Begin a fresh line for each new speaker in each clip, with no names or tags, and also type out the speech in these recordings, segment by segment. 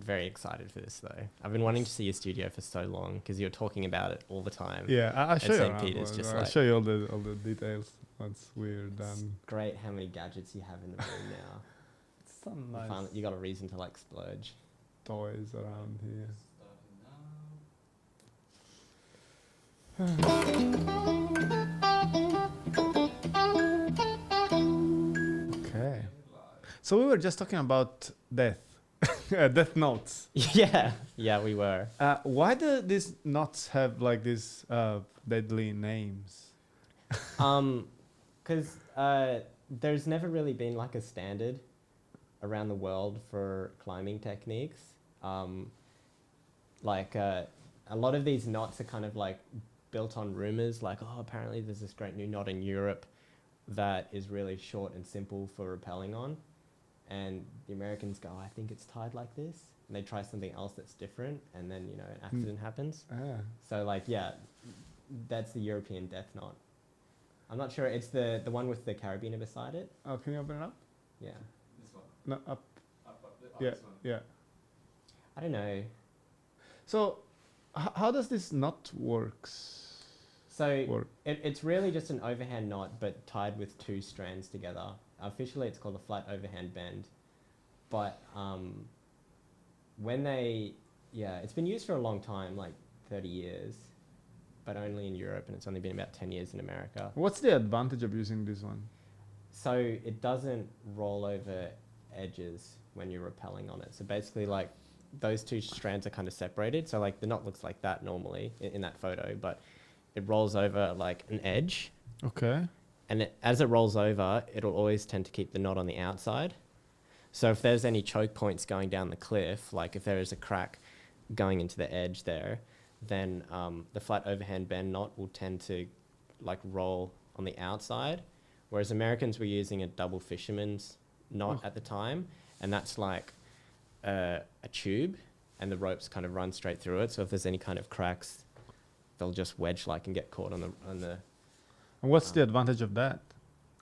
very excited for this though. I've been wanting to see your studio for so long because you're talking about it all the time.
Yeah, I'll show you
St.
around.
Peter's just
I'll
like,
show you all the details once we're
it's
done.
great how many gadgets you have in the room now.
Some nice
You got a reason to like splurge.
toys around here. Okay. So we were just talking about death. Death notes.
Yeah, we were.
Why do these knots have like these deadly names?
Because there's never really been like a standard around the world for climbing techniques. A lot of these knots are kind of like built on rumors, like, oh, apparently there's this great new knot in Europe that is really short and simple for rappelling on. And the Americans go, I think it's tied like this. And they try something else that's different, and then, you know, an accident happens. So, like, yeah, that's the European death knot. I'm not sure. It's the one with the carabiner beside it.
Oh, can you open it up?
Yeah.
This one.
No, up.
Yeah. This one.
Yeah.
I don't know.
So, how does this knot works?
So it's really just an overhand knot, but tied with two strands together. Officially, it's called a flat overhand bend. But it's been used for a long time, like 30 years, but only in Europe, and it's only been about 10 years in America.
What's the advantage of using this one?
So it doesn't roll over edges when you're rappelling on it. So basically, like, those two strands are kind of separated. So like the knot looks like that normally in that photo, but it rolls over like an edge.
Okay.
And as it rolls over, it'll always tend to keep the knot on the outside. So if there's any choke points going down the cliff, like if there is a crack going into the edge there, then the flat overhand bend knot will tend to like roll on the outside. Whereas Americans were using a double fisherman's knot at the time, and that's like a tube, and the ropes kind of run straight through it. So if there's any kind of cracks, they'll just wedge like and get caught on the.
And what's the advantage of that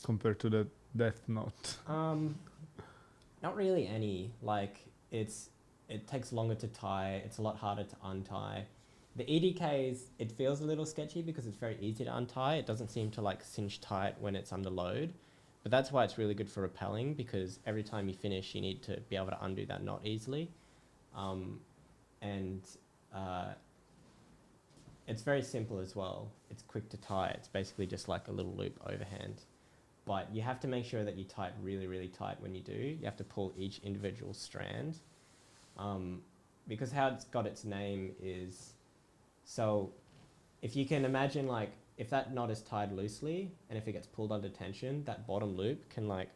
compared to the death knot?
Not really any. Like it takes longer to tie. It's a lot harder to untie. The EDKs, it feels a little sketchy because it's very easy to untie. It doesn't seem to like cinch tight when it's under load. But that's why it's really good for rappelling, because every time you finish, you need to be able to undo that knot easily. It's very simple as well. It's quick to tie. It's basically just like a little loop overhand. But you have to make sure that you tie it really, really tight when you do. You have to pull each individual strand. Because how it's got its name is, so if you can imagine, like, if that knot is tied loosely and if it gets pulled under tension, that bottom loop can like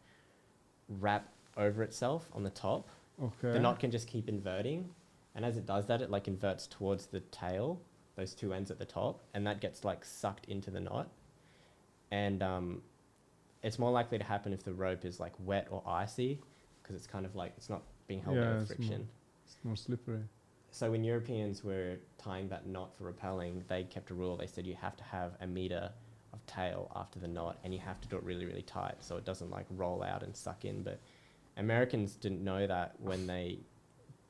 wrap over itself on the top.
Okay.
The knot can just keep inverting. And as it does that, it like inverts towards the tail, those two ends at the top, and that gets like sucked into the knot. And it's more likely to happen if the rope is like wet or icy, because it's kind of like, it's not being held by friction.
It's more slippery.
So when Europeans were tying that knot for rappelling, they kept a rule. They said you have to have a meter of tail after the knot, and you have to do it really, really tight so it doesn't like roll out and suck in. But Americans didn't know that when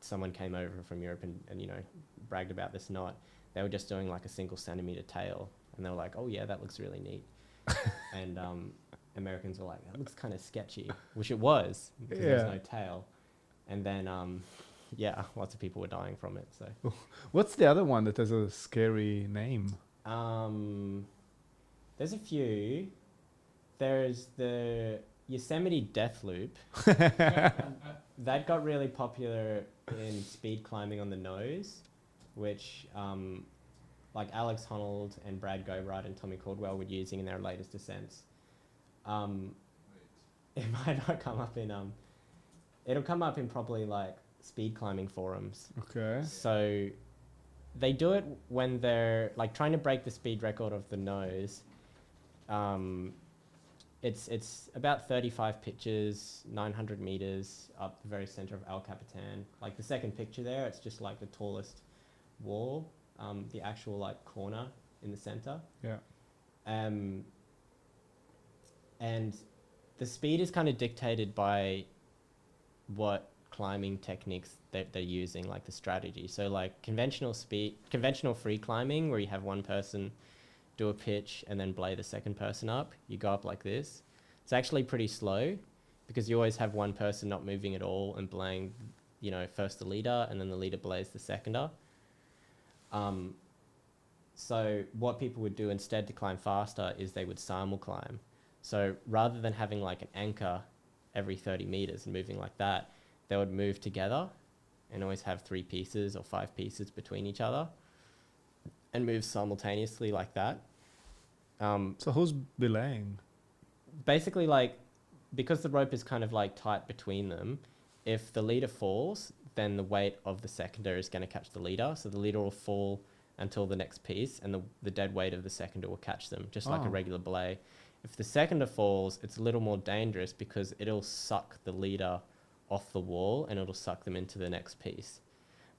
someone came over from Europe and you know, bragged about this knot. They were just doing like a single centimeter tail, and they were like, oh yeah, that looks really neat. And Americans were like, that looks kind of sketchy, which it was, because there's no tail. And then lots of people were dying from it. So
what's the other one that has a scary name?
There's a few. There's the Yosemite Death Loop. That got really popular in speed climbing on the nose, which like Alex Honnold and Brad Gobride and Tommy Caldwell were using in their latest ascents. It might not come up in it'll come up in probably like speed climbing forums.
Okay.
So they do it when they're like trying to break the speed record of the nose. It's about 35 pitches, 900 meters up the very center of El Capitan. Like the second picture there, it's just like the tallest wall, the actual like corner in the center.
Yeah.
And the speed is kind of dictated by what climbing techniques that they're using, like the strategy. So like conventional free climbing, where you have one person do a pitch and then belay the second person up. You go up like this. It's actually pretty slow because you always have one person not moving at all and belaying, you know, first the leader and then the leader belays the seconder. So what people would do instead to climb faster is they would simul climb. So rather than having like an anchor every 30 meters and moving like that, they would move together and always have 3 pieces or 5 pieces between each other and move simultaneously like that.
So who's belaying?
Basically, like, because the rope is kind of like tight between them, if the leader falls, then the weight of the seconder is going to catch the leader. So the leader will fall until the next piece, and the dead weight of the seconder will catch them, just like a regular belay. If the seconder falls, it's a little more dangerous because it'll suck the leader off the wall and it'll suck them into the next piece.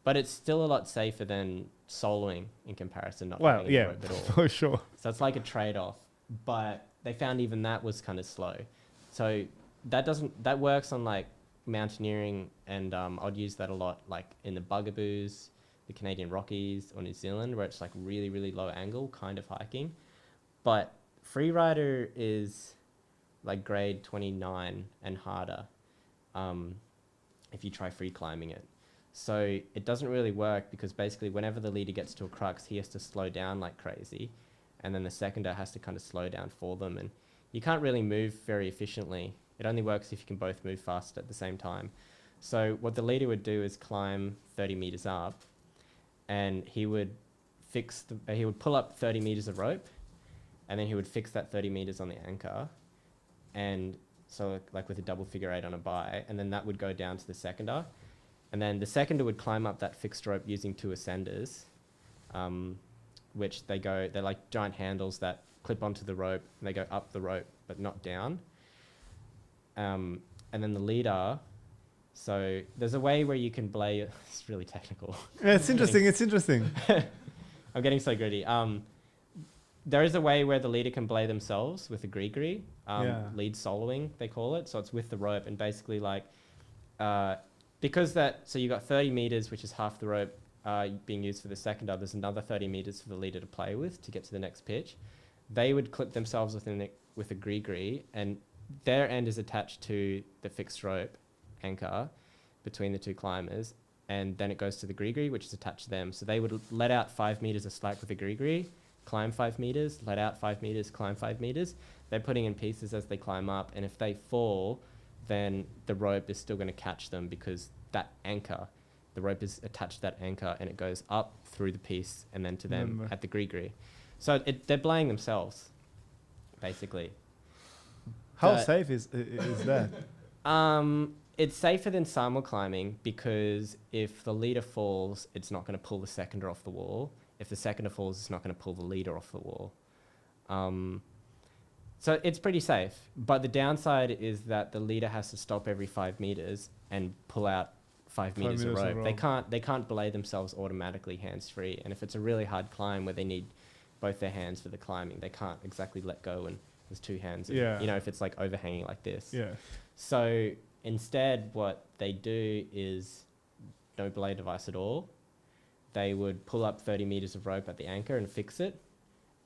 But it's still a lot safer than soloing in comparison, not having a rope at all.
For sure.
So it's like a trade-off. But they found even that was kind of slow. So that works on like mountaineering, and I'd use that a lot like in the Bugaboos, the Canadian Rockies, or New Zealand, where it's like really, really low angle kind of hiking. But Freerider is like grade 29 and harder if you try free climbing it. So it doesn't really work because basically whenever the leader gets to a crux, he has to slow down like crazy. And then the seconder has to kind of slow down for them. And you can't really move very efficiently. It only works if you can both move fast at the same time. So what the leader would do is climb 30 meters up, and he would pull up 30 meters of rope, and then he would fix that 30 meters on the anchor. And so like with a double figure 8 on a buy, and then that would go down to the seconder. And then the seconder would climb up that fixed rope using 2 ascenders, which they're like giant handles that clip onto the rope, and they go up the rope, but not down. And then the leader, so there's a way where you can belay, it's really technical.
Yeah, it's interesting, it's interesting.
I'm getting so gritty. There is a way where the leader can belay themselves with a gree-gree, lead soloing, they call it. So it's with the rope, and basically like, so you got 30 meters, which is half the rope being used for the seconder. There's another 30 meters for the leader to play with to get to the next pitch. They would clip themselves with a gree-gree, and their end is attached to the fixed rope anchor between the 2 climbers, and then it goes to the gree-gree, which is attached to them. So they would let out 5 meters of slack with a gree-gree, climb 5 meters, let out 5 meters, climb 5 meters. They're putting in pieces as they climb up, and if they fall, then the rope is still going to catch them because that anchor, the rope is attached to that anchor, and it goes up through the piece and then to them at the gree-gree. So they're belaying themselves, basically.
How safe is that?
It's safer than simul climbing because if the leader falls, it's not going to pull the seconder off the wall. If the seconder falls, it's not going to pull the leader off the wall. So it's pretty safe. But the downside is that the leader has to stop every 5 meters and pull out 5 meters of rope. They can't belay themselves automatically hands-free. And if it's a really hard climb where they need both their hands for the climbing, they can't exactly let go and there's 2 hands. And, you know, if it's like overhanging like this.
Yeah.
So instead, what they do is no belay device at all. They would pull up 30 meters of rope at the anchor and fix it,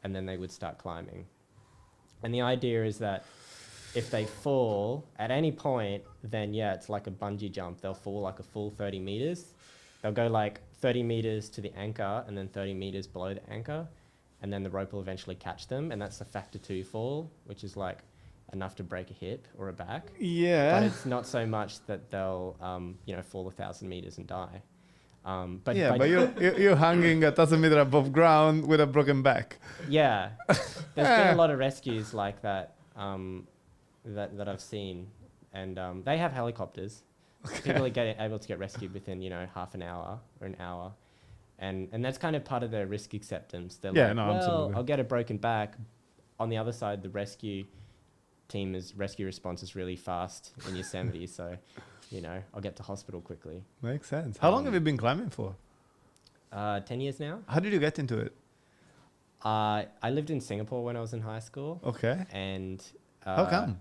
and then they would start climbing. And the idea is that if they fall at any point, then it's like a bungee jump. They'll fall like a full 30 meters. They'll go like 30 meters to the anchor and then 30 meters below the anchor, and then the rope will eventually catch them, and that's a factor 2 fall, which is like enough to break a hip or a back.
Yeah.
But it's not so much that they'll, fall 1,000 meters and die. But
you're hanging 1,000 meters above ground with a broken back.
Yeah. There's been a lot of rescues like that, that I've seen. And they have helicopters. People are able to get rescued within, half an hour or an hour. And that's kind of part of their risk acceptance. They're
absolutely.
I'll get a broken back. On the other side, the rescue response is really fast in Yosemite. So, I'll get to hospital quickly.
Makes sense. How long have you been climbing for?
10 years now.
How did you get into it?
I lived in Singapore when I was in high school.
Okay.
And
how come?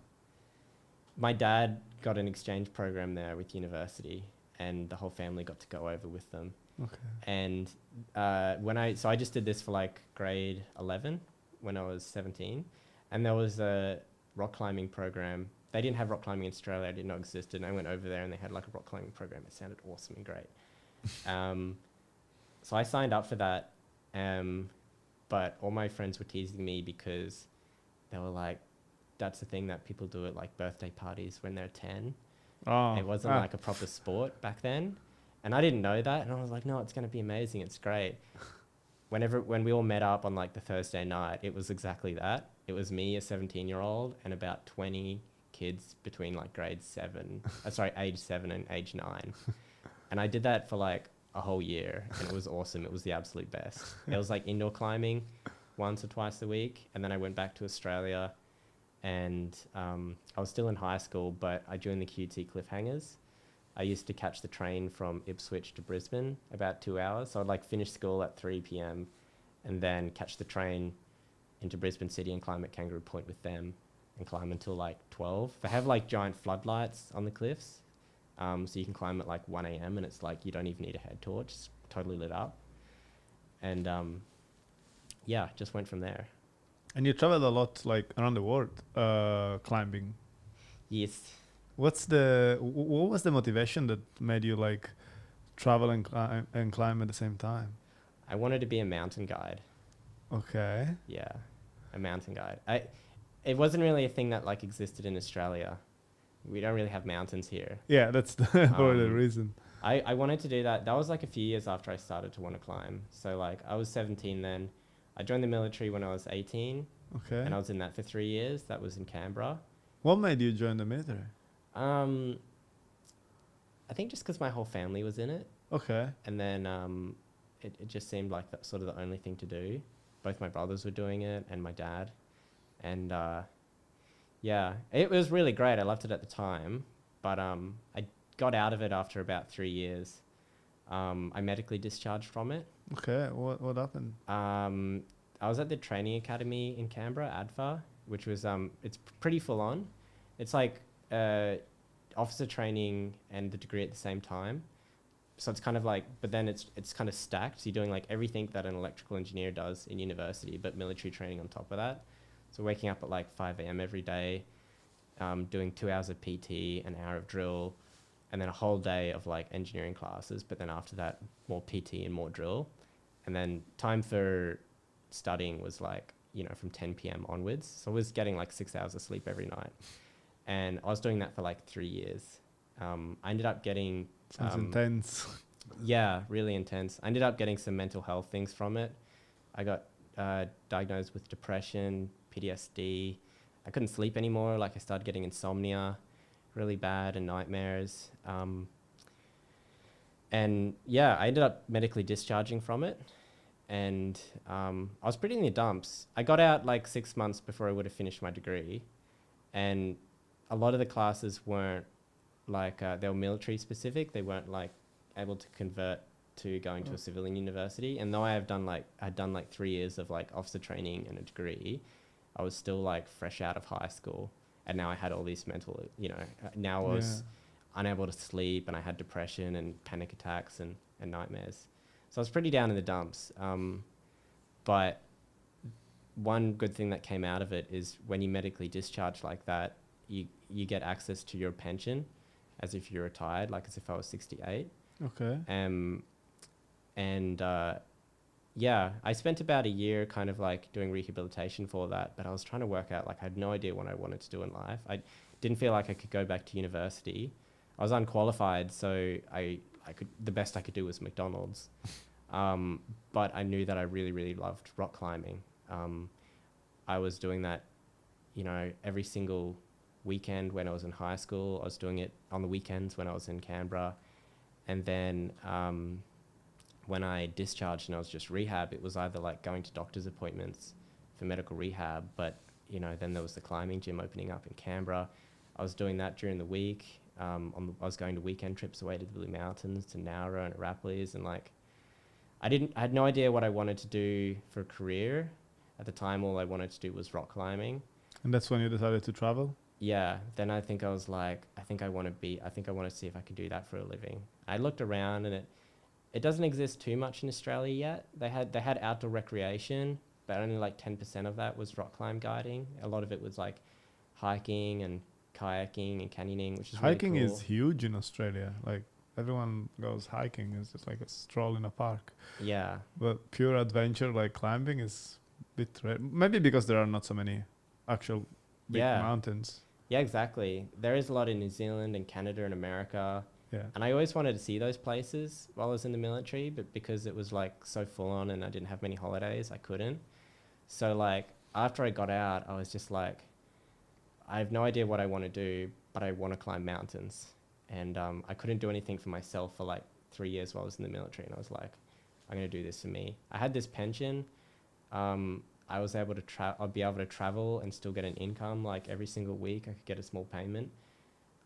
My dad got an exchange program there with university, and the whole family got to go over with them.
Okay.
And so I just did this for like grade 11 when I was 17, and there was a rock climbing program. They didn't have rock climbing in Australia; it did not exist. And I went over there, and they had like a rock climbing program. It sounded awesome and great. So I signed up for that, but all my friends were teasing me because they were like, "That's the thing that people do at like birthday parties when they're 10."
Oh,
It wasn't like a proper sport back then. And I didn't know that. And I was like, no, it's going to be amazing. It's great. When we all met up on like the Thursday night, it was exactly that. It was me, a 17-year-old, and about 20 kids between like age 7 and age 9. And I did that for like a whole year, and it was awesome. It was the absolute best. It was like indoor climbing once or twice a week. And then I went back to Australia, and I was still in high school, but I joined the QT Cliffhangers. I used to catch the train from Ipswich to Brisbane, about 2 hours. So I'd like finish school at 3 p.m. and then catch the train into Brisbane City and climb at Kangaroo Point with them and climb until like 12. They have like giant floodlights on the cliffs. So you can climb at like 1 a.m. and it's like you don't even need a head torch. It's totally lit up. And yeah, just went from there.
And you traveled a lot, like around the world, climbing.
Yes.
What was the motivation that made you like travel and climb at the same time?
I wanted to be a mountain guide.
Okay.
Yeah, a mountain guide. It wasn't really a thing that like existed in Australia. We don't really have mountains here.
Yeah, that's probably the reason.
I wanted to do that. That was like a few years after I started to want to climb. So like I was 17 then. I joined the military when I was 18.
Okay.
And I was in that for 3 years. That was in Canberra.
What made you join the military?
I think just because my whole family was in it.
Okay.
And then it just seemed like that sort of the only thing to do. Both my brothers were doing it and my dad. And yeah, it was really great. I loved it at the time. But I got out of it after about 3 years. I medically discharged from it.
Okay. What happened?
I was at the training academy in Canberra, ADFA, which was, it's pretty full on. It's like officer training and the degree at the same time. So it's kind of like, but then it's kind of stacked. So you're doing like everything that an electrical engineer does in university, but military training on top of that. So waking up at like 5 a.m. every day, doing 2 hours of PT, an hour of drill, and then a whole day of like engineering classes. But then after that, more PT and more drill. And then time for studying was like, you know, from 10 p.m. onwards. So I was getting like 6 hours of sleep every night. And I was doing that for like 3 years. I ended up getting...
Sounds intense.
Yeah, really intense. I ended up getting some mental health things from it. I got diagnosed with depression, PTSD. I couldn't sleep anymore. Like I started getting insomnia really bad and nightmares. And yeah, I ended up medically discharging from it. And I was pretty in the dumps. I got out like 6 months before I would have finished my degree. And a lot of the classes weren't like, they were military specific. They weren't like able to convert to going to a civilian university. And though I'd done like 3 years of like officer training and a degree, I was still like fresh out of high school. And now I had all these mental, you know, now I was unable to sleep and I had depression and panic attacks and nightmares. So I was pretty down in the dumps. But one good thing that came out of it is when you medically discharge like that, you get access to your pension as if you're retired, like as if I was 68.
Okay.
Yeah, I spent about a year kind of like doing rehabilitation for that, but I was trying to work out, like I had no idea what I wanted to do in life. I didn't feel like I could go back to university. I was unqualified, so the best I could do was McDonald's. But I knew that I really, really loved rock climbing. I was doing that, you know, every single weekend when I was in high school. I was doing it on the weekends when I was in Canberra. And then when I discharged and I was just rehab, it was either like going to doctor's appointments for medical rehab, but, you know, then there was the climbing gym opening up in Canberra. I was doing that during the week. I was going to weekend trips away to the Blue Mountains, to Nowra and Arapalis, and like, I had no idea what I wanted to do for a career. At the time, all I wanted to do was rock climbing.
And that's when you decided to travel?
yeah, then I think I was like, I think I want to see if I can do that for a living. I looked around and it doesn't exist too much in Australia yet. They had outdoor recreation, but only like 10% of that was rock climb guiding. A lot of it was like hiking and kayaking and canyoning, which is
Hiking
really
is
cool.
huge in Australia. Like everyone goes hiking. It's just like a stroll in a park.
Yeah.
But pure adventure like climbing is a bit rare. Maybe because there are not so many actual big
Yeah.
mountains.
Yeah, exactly. There is a lot in New Zealand and Canada and America.
Yeah.
And I always wanted to see those places while I was in the military, but because it was like so full on and I didn't have many holidays, I couldn't. So like after I got out, I was just like, I have no idea what I want to do, but I want to climb mountains. And I couldn't do anything for myself for like 3 years while I was in the military. And I was like, I'm going to do this for me. I had this pension. I was able to I'd be able to travel and still get an income. Like every single week, I could get a small payment.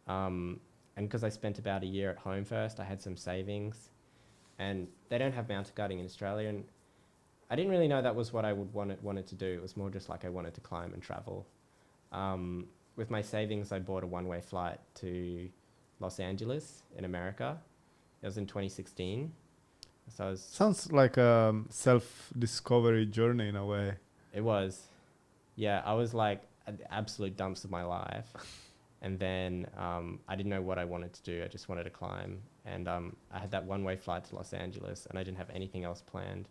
And because I spent about a year at home first, I had some savings. And they don't have mountain guiding in Australia. And I didn't really know that was what I would wanted to do. It was more just like I wanted to climb and travel. With my savings, I bought a one-way flight to Los Angeles in America. It was in 2016. So I was,
Sounds like a self-discovery journey in a way.
it was, yeah, I was like at the absolute dumps of my life. And then I didn't know what I wanted to do. I just wanted to climb. And I had that one-way flight to Los Angeles and I didn't have anything else planned.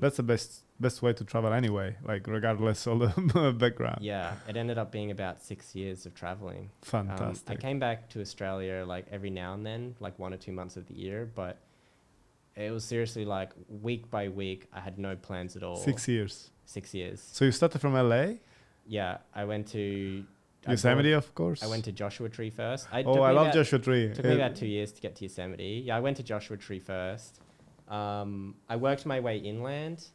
That's the best way to travel anyway, like regardless of the background.
Yeah, it ended up being about 6 years of traveling. I
Fantastic.
came back to Australia like every now and then, like 1 or 2 months of the year, but it was seriously like week by week. I had no plans at all.
6 years.
6 years.
So you started from LA?
Yeah, I went to
Yosemite, of course.
I went to Joshua Tree first.
I love Joshua Tree.
It took me about 2 years to get to Yosemite. Yeah, I went to Joshua Tree first. I worked my way inland.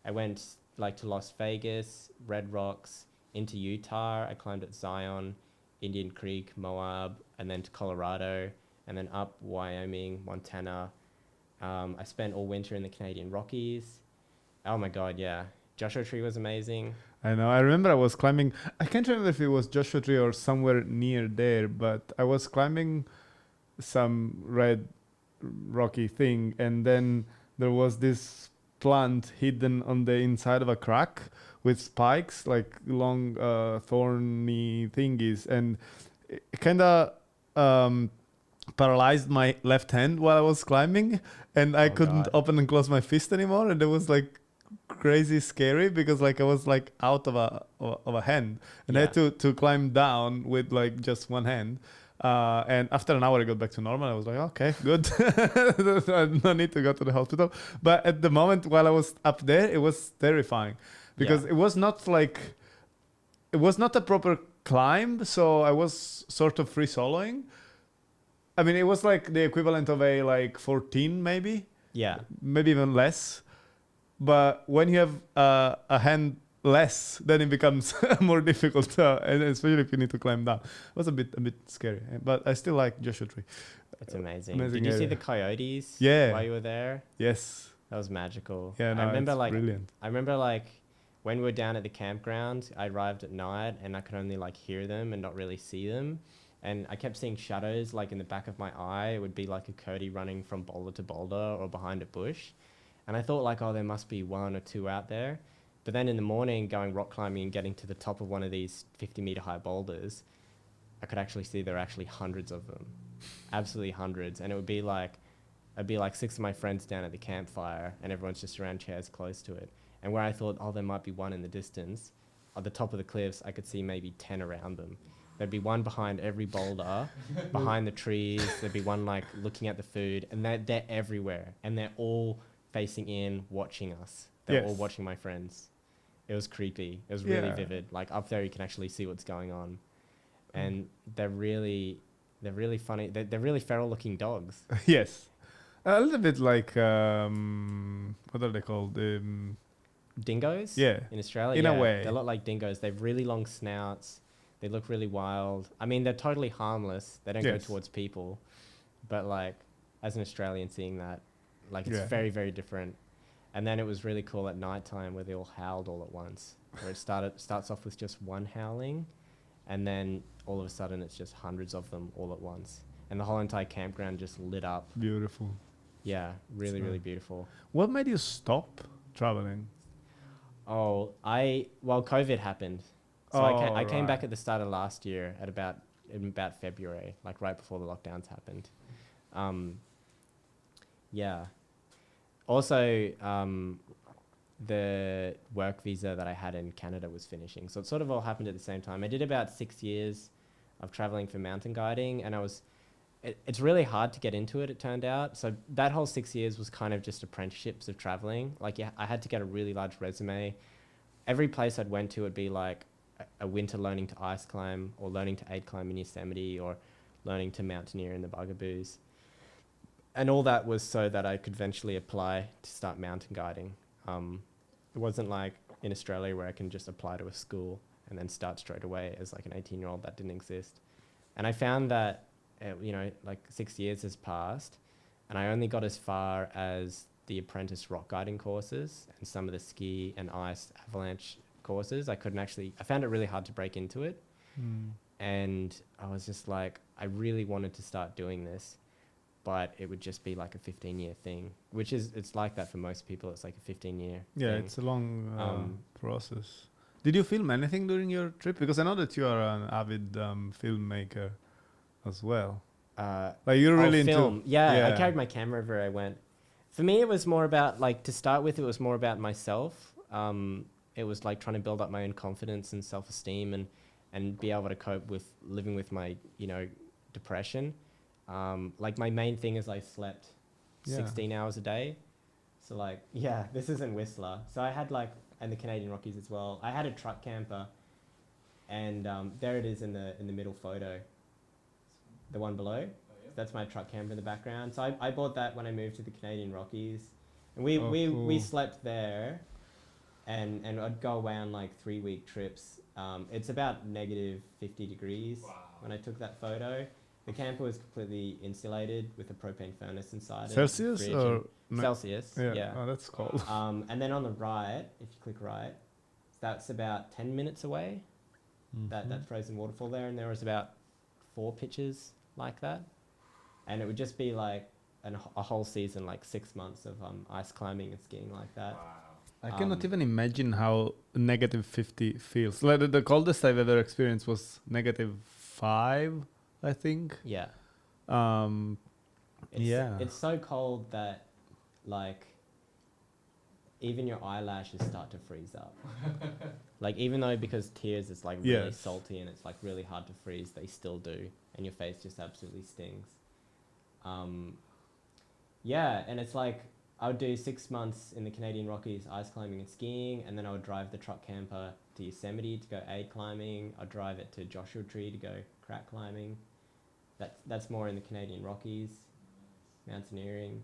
I went like to Las Vegas, Red Rocks, into Utah. I climbed at Zion, Indian Creek, Moab, and then to Colorado, and then up Wyoming, Montana. I spent all winter in the Canadian Rockies. Oh my God, yeah. Joshua Tree was amazing.
I know. I remember I was climbing. I can't remember if it was Joshua Tree or somewhere near there, but I was climbing some red rocky thing, and then there was this plant hidden on the inside of a crack with spikes, like long thorny thingies, and it kind of paralyzed my left hand while I was climbing, and I couldn't
God.
open and close my fist anymore, and it was like crazy scary because like I was like out of a hand, and I had to climb down with like just one hand. And after an hour I got back to normal. I was like, okay, good. No need to go to the hospital. But at the moment while I was up there, it was terrifying because it was not a proper climb. So I was sort of free soloing. I mean, it was like the equivalent of a like 14 maybe.
Yeah.
Maybe even less. But when you have a hand less, then it becomes more difficult, and especially if you need to climb down. It was a bit scary, but I still like Joshua Tree.
It's amazing.
Amazing
Did you see
area.
the coyotes?
Yeah.
While you were there?
Yes.
That was magical.
Yeah, no,
I remember
it's
like
brilliant.
I remember like when we were down at the campground, I arrived at night and I could only like hear them and not really see them. And I kept seeing shadows like in the back of my eye. It would be like a coyote running from boulder to boulder or behind a bush. And I thought like, oh, there must be 1 or 2 out there. But then in the morning, going rock climbing and getting to the top of one of these 50-meter high boulders, I could actually see there are actually hundreds of them, absolutely hundreds. And it would be like, I'd be like 6 of my friends down at the campfire and everyone's just around chairs close to it. And where I thought, oh, there might be 1 in the distance, at the top of the cliffs, I could see maybe 10 around them. There'd be 1 behind every boulder, behind the trees. There'd be 1 like looking at the food, and they're everywhere. And they're all facing in, watching us. They're all watching my friends. It was creepy. It was really vivid. Like up there, you can actually see what's going on, and they're really funny. They're really feral-looking dogs.
Yes, a little bit like what are they called?
Dingoes.
Yeah,
in Australia.
in a way,
they're a lot like dingoes. They have really long snouts. They look really wild. I mean, they're totally harmless. They don't go towards people, but like as an Australian, seeing that, like it's very, very different. And then it was really cool at nighttime where they all howled all at once. Where it starts off with just 1 howling, and then all of a sudden it's just hundreds of them all at once, and the whole entire campground just lit up.
Beautiful.
Yeah, really,
So-
really beautiful.
What made you stop traveling?
Oh, well, COVID happened. So I came back at the start of last year in about February, like right before the lockdowns happened. Yeah. Also, the work visa that I had in Canada was finishing. So it sort of all happened at the same time. I did about 6 years of traveling for mountain guiding, and it's really hard to get into it, it turned out. So that whole 6 years was kind of just apprenticeships of traveling. Like, yeah, I had to get a really large resume. Every place I'd went to would be like a winter learning to ice climb, or learning to aid climb in Yosemite, or learning to mountaineer in the Bugaboos. And all that was so that I could eventually apply to start mountain guiding. It wasn't like in Australia where I can just apply to a school and then start straight away as like an 18-year-old. That didn't exist. And I found that, like 6 years has passed, and I only got as far as the apprentice rock guiding courses and some of the ski and ice avalanche courses. I found it really hard to break into it. And I was just like, I really wanted to start doing this, but it would just be like a 15-year thing, it's like that for most people. It's like a 15-year
Yeah,
thing.
it's a long process. Did you film anything during your trip? Because I know that you are an avid filmmaker as well. Like you're really
film.
into...
Yeah, I carried my camera everywhere I went. For me, it was more about, like, to start with, it was more about myself. It was like trying to build up my own confidence and self-esteem and be able to cope with living with my, depression. Like, my main thing is I slept 16 hours a day. So, like, yeah, this is in Whistler. So I had, like, and the Canadian Rockies as well. I had a truck camper, and there it is in the middle photo, the one below. That's my truck camper in the background. So I bought that when I moved to the Canadian Rockies, and we
cool.
slept there, and I'd go away on like 3-week trips. It's about negative 50 degrees when I took that photo. The camper was completely insulated with a propane furnace inside.
Celsius or
Celsius? Yeah.
Oh, that's cold.
And then on the right, if you click right, that's about 10 minutes away. That frozen waterfall there, and there was about 4 pitches like that, and it would just be like a whole season, like 6 months of ice climbing and skiing like that.
I cannot even imagine how negative 50 feels. Like the coldest I've ever experienced was negative 5, I think.
Yeah.
Yeah.
It's so cold that, like, even your eyelashes start to freeze up. Like, even though because tears is like really salty and it's like really hard to freeze, they still do, and your face just absolutely stings. Yeah, and it's like I would do 6 months in the Canadian Rockies ice climbing and skiing, and then I would drive the truck camper to Yosemite to go aid climbing. I'd drive it to Joshua Tree to go crack climbing. That's more in the Canadian Rockies, mountaineering.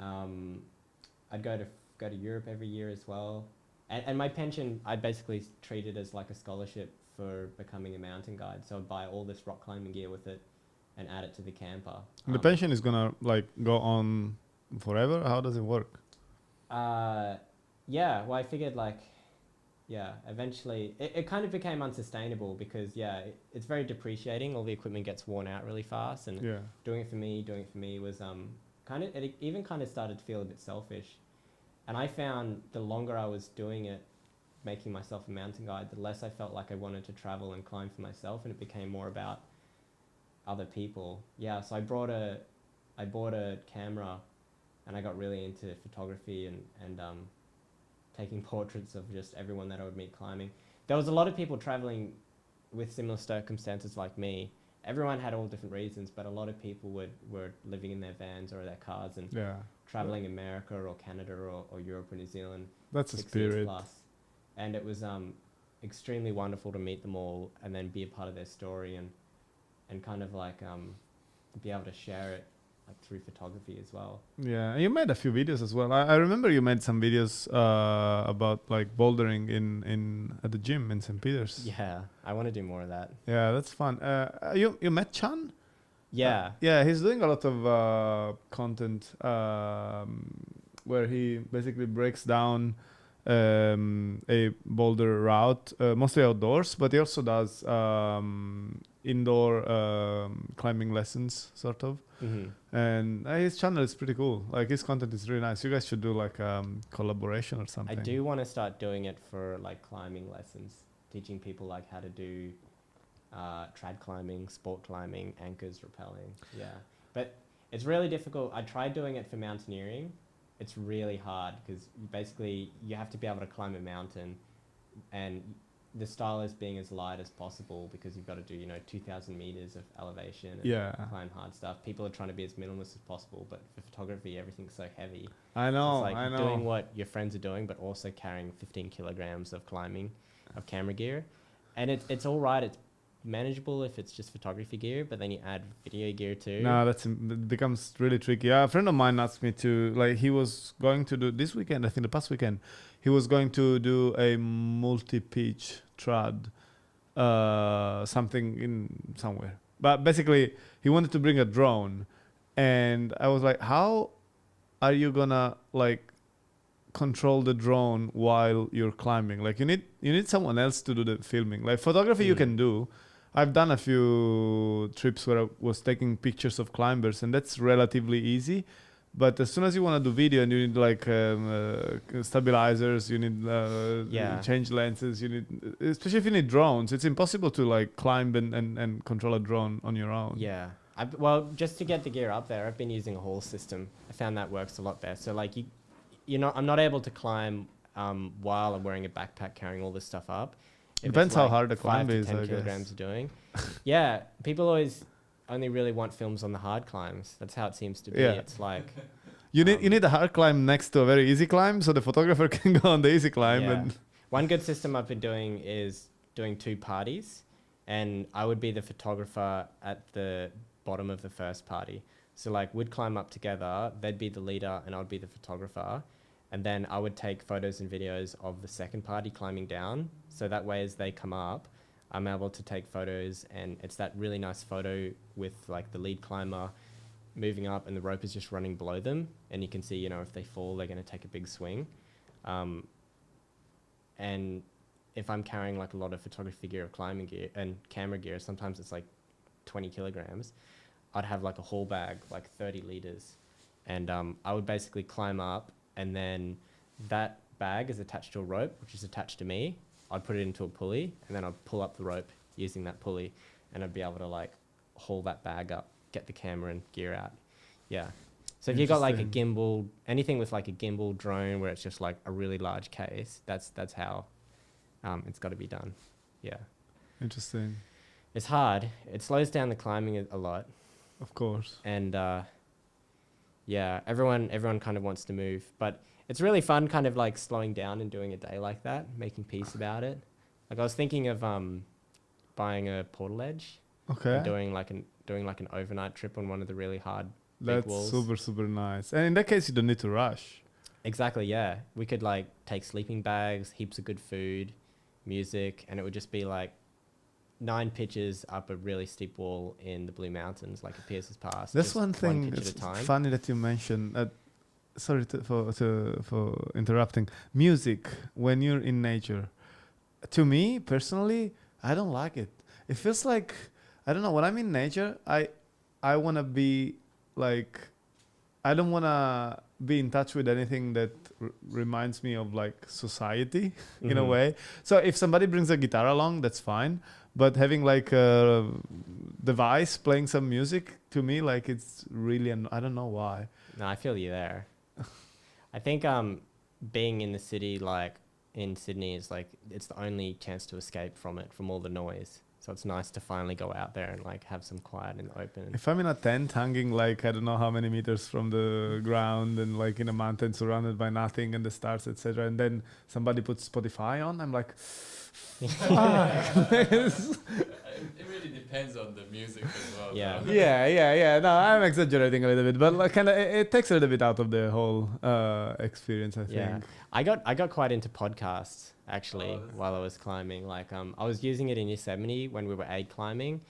I'd go to Europe every year as well. And my pension, I basically treat it as like a scholarship for becoming a mountain guide. So I'd buy all this rock climbing gear with it and add it to the camper.
The pension is gonna like go on forever? How does it work?
Yeah, well, I figured like, yeah, eventually it kind of became unsustainable because, yeah, it's very depreciating. All the equipment gets worn out really fast, and doing it for me was it even kind of started to feel a bit selfish. And I found the longer I was doing it, making myself a mountain guide, the less I felt like I wanted to travel and climb for myself, and it became more about other people. Yeah, so I bought a camera, and I got really into photography and taking portraits of just everyone that I would meet climbing. There was a lot of people traveling with similar circumstances like me. Everyone had all different reasons, but a lot of people were living in their vans or their cars and traveling America or Canada or Europe or New Zealand.
That's a spirit.
Plus. And it was extremely wonderful to meet them all and then be a part of their story and kind of like be able to share it like through photography as well.
Yeah, and you made a few videos as well. I remember you made some videos about like bouldering in at the gym in St. Peter's.
Yeah, I want to do more of that.
Yeah, that's fun. You met Chan?
Yeah.
Yeah, he's doing a lot of content where he basically breaks down a boulder route, mostly outdoors, but he also does indoor climbing lessons, sort of. And his channel is pretty cool. Like his content is really nice. You guys should do like collaboration or something.
I do want to start doing it for like climbing lessons, teaching people like how to do trad climbing, sport climbing, anchors, rappelling. Yeah, but it's really difficult. I tried doing it for mountaineering. It's really hard because basically you have to be able to climb a mountain, and the style is being as light as possible because you've got to do, you know, 2,000 meters of elevation and climb hard stuff. People are trying to be as minimalist as possible, but for photography, everything's so heavy.
I know,
it's like
I know.
doing what your friends are doing, but also carrying 15 kilograms of climbing, of camera gear. And it's all right. It's manageable if it's just photography gear, but then you add video gear too.
No, it becomes really tricky. A friend of mine asked me to, like, he was going to do this weekend, I think the past weekend, he was going to do a multi-pitch trad, something in somewhere. But basically, he wanted to bring a drone, and I was like, how are you gonna like control the drone while you're climbing? Like, you need someone else to do the filming. Like photography, you can do. I've done a few trips where I was taking pictures of climbers, and that's relatively easy. But as soon as you want to do video, and you need like stabilizers, you need change lenses, you need, especially if you need drones, it's impossible to like climb and control a drone on your own.
Yeah. Well, just to get the gear up there, I've been using a haul system. I found that works a lot better. So like I'm not able to climb while I'm wearing a backpack carrying all this stuff up.
Depends how hard the climb
5 to
is,
10
I
kilograms
guess.
of doing. Yeah, people always only really want films on the hard climbs. That's how it seems to be.
Yeah.
It's like
you need a hard climb next to a very easy climb, so the photographer can go on the easy climb.
yeah.
And
One good system I've been doing is doing 2 parties, and I would be the photographer at the bottom of the first party. So like we'd climb up together, they'd be the leader and I'd be the photographer. And then I would take photos and videos of the second party climbing down. So that way as they come up, I'm able to take photos, and it's that really nice photo with like the lead climber moving up and the rope is just running below them. And you can see, you know, if they fall, they're going to take a big swing. And if I'm carrying like a lot of photography gear or climbing gear and camera gear, sometimes it's like 20 kilograms, I'd have like a haul bag, like 30 liters. And I would basically climb up, and then that bag is attached to a rope, which is attached to me. I'd put it into a pulley, and then I'd pull up the rope using that pulley, and I'd be able to like haul that bag up, get the camera and gear out. Yeah. So if you've got like a gimbal, anything with like a gimbal drone where it's just like a really large case, that's how it's got to be done. Yeah.
interesting.
It's hard. It slows down the climbing a lot.
Of course.
And yeah, everyone kind of wants to move, but it's really fun kind of like slowing down and doing a day like that, making peace about it. Like I was thinking of buying a portal edge.
Okay.
And doing like an overnight trip on one of the really hard big
That's
walls.
super nice. And in that case, you don't need to rush.
Exactly, yeah. We could like take sleeping bags, heaps of good food, music, and it would just be like 9 pitches up a really steep wall in the Blue Mountains, like a Pierce's Pass.
That's
just
one thing.
pitch
It's
at a time.
funny that you mentioned. Sorry for interrupting. Music when you're in nature. To me personally, I don't like it. It feels like, I don't know. When I'm in nature, I wanna be like, I don't wanna be in touch with anything that reminds me of like society in a way. So if somebody brings a guitar along, that's fine. But having like a device playing some music, to me, like it's really, I don't know why.
No, I feel you there. I think being in the city, like in Sydney, is like it's the only chance to escape from it, from all the noise. So it's nice to finally go out there and like have some quiet in the open.
If I'm in a tent hanging like I don't know how many meters from the ground and like in a mountain surrounded by nothing and the stars, etc., and then somebody puts Spotify on, I'm like,
It really depends on the music as well.
Yeah.
though.
yeah. No, I'm exaggerating a little bit, but like kind of it takes a little bit out of the whole experience, I think.
Yeah, I got quite into podcasts actually while I was climbing. Like I was using it in Yosemite when we were aid climbing,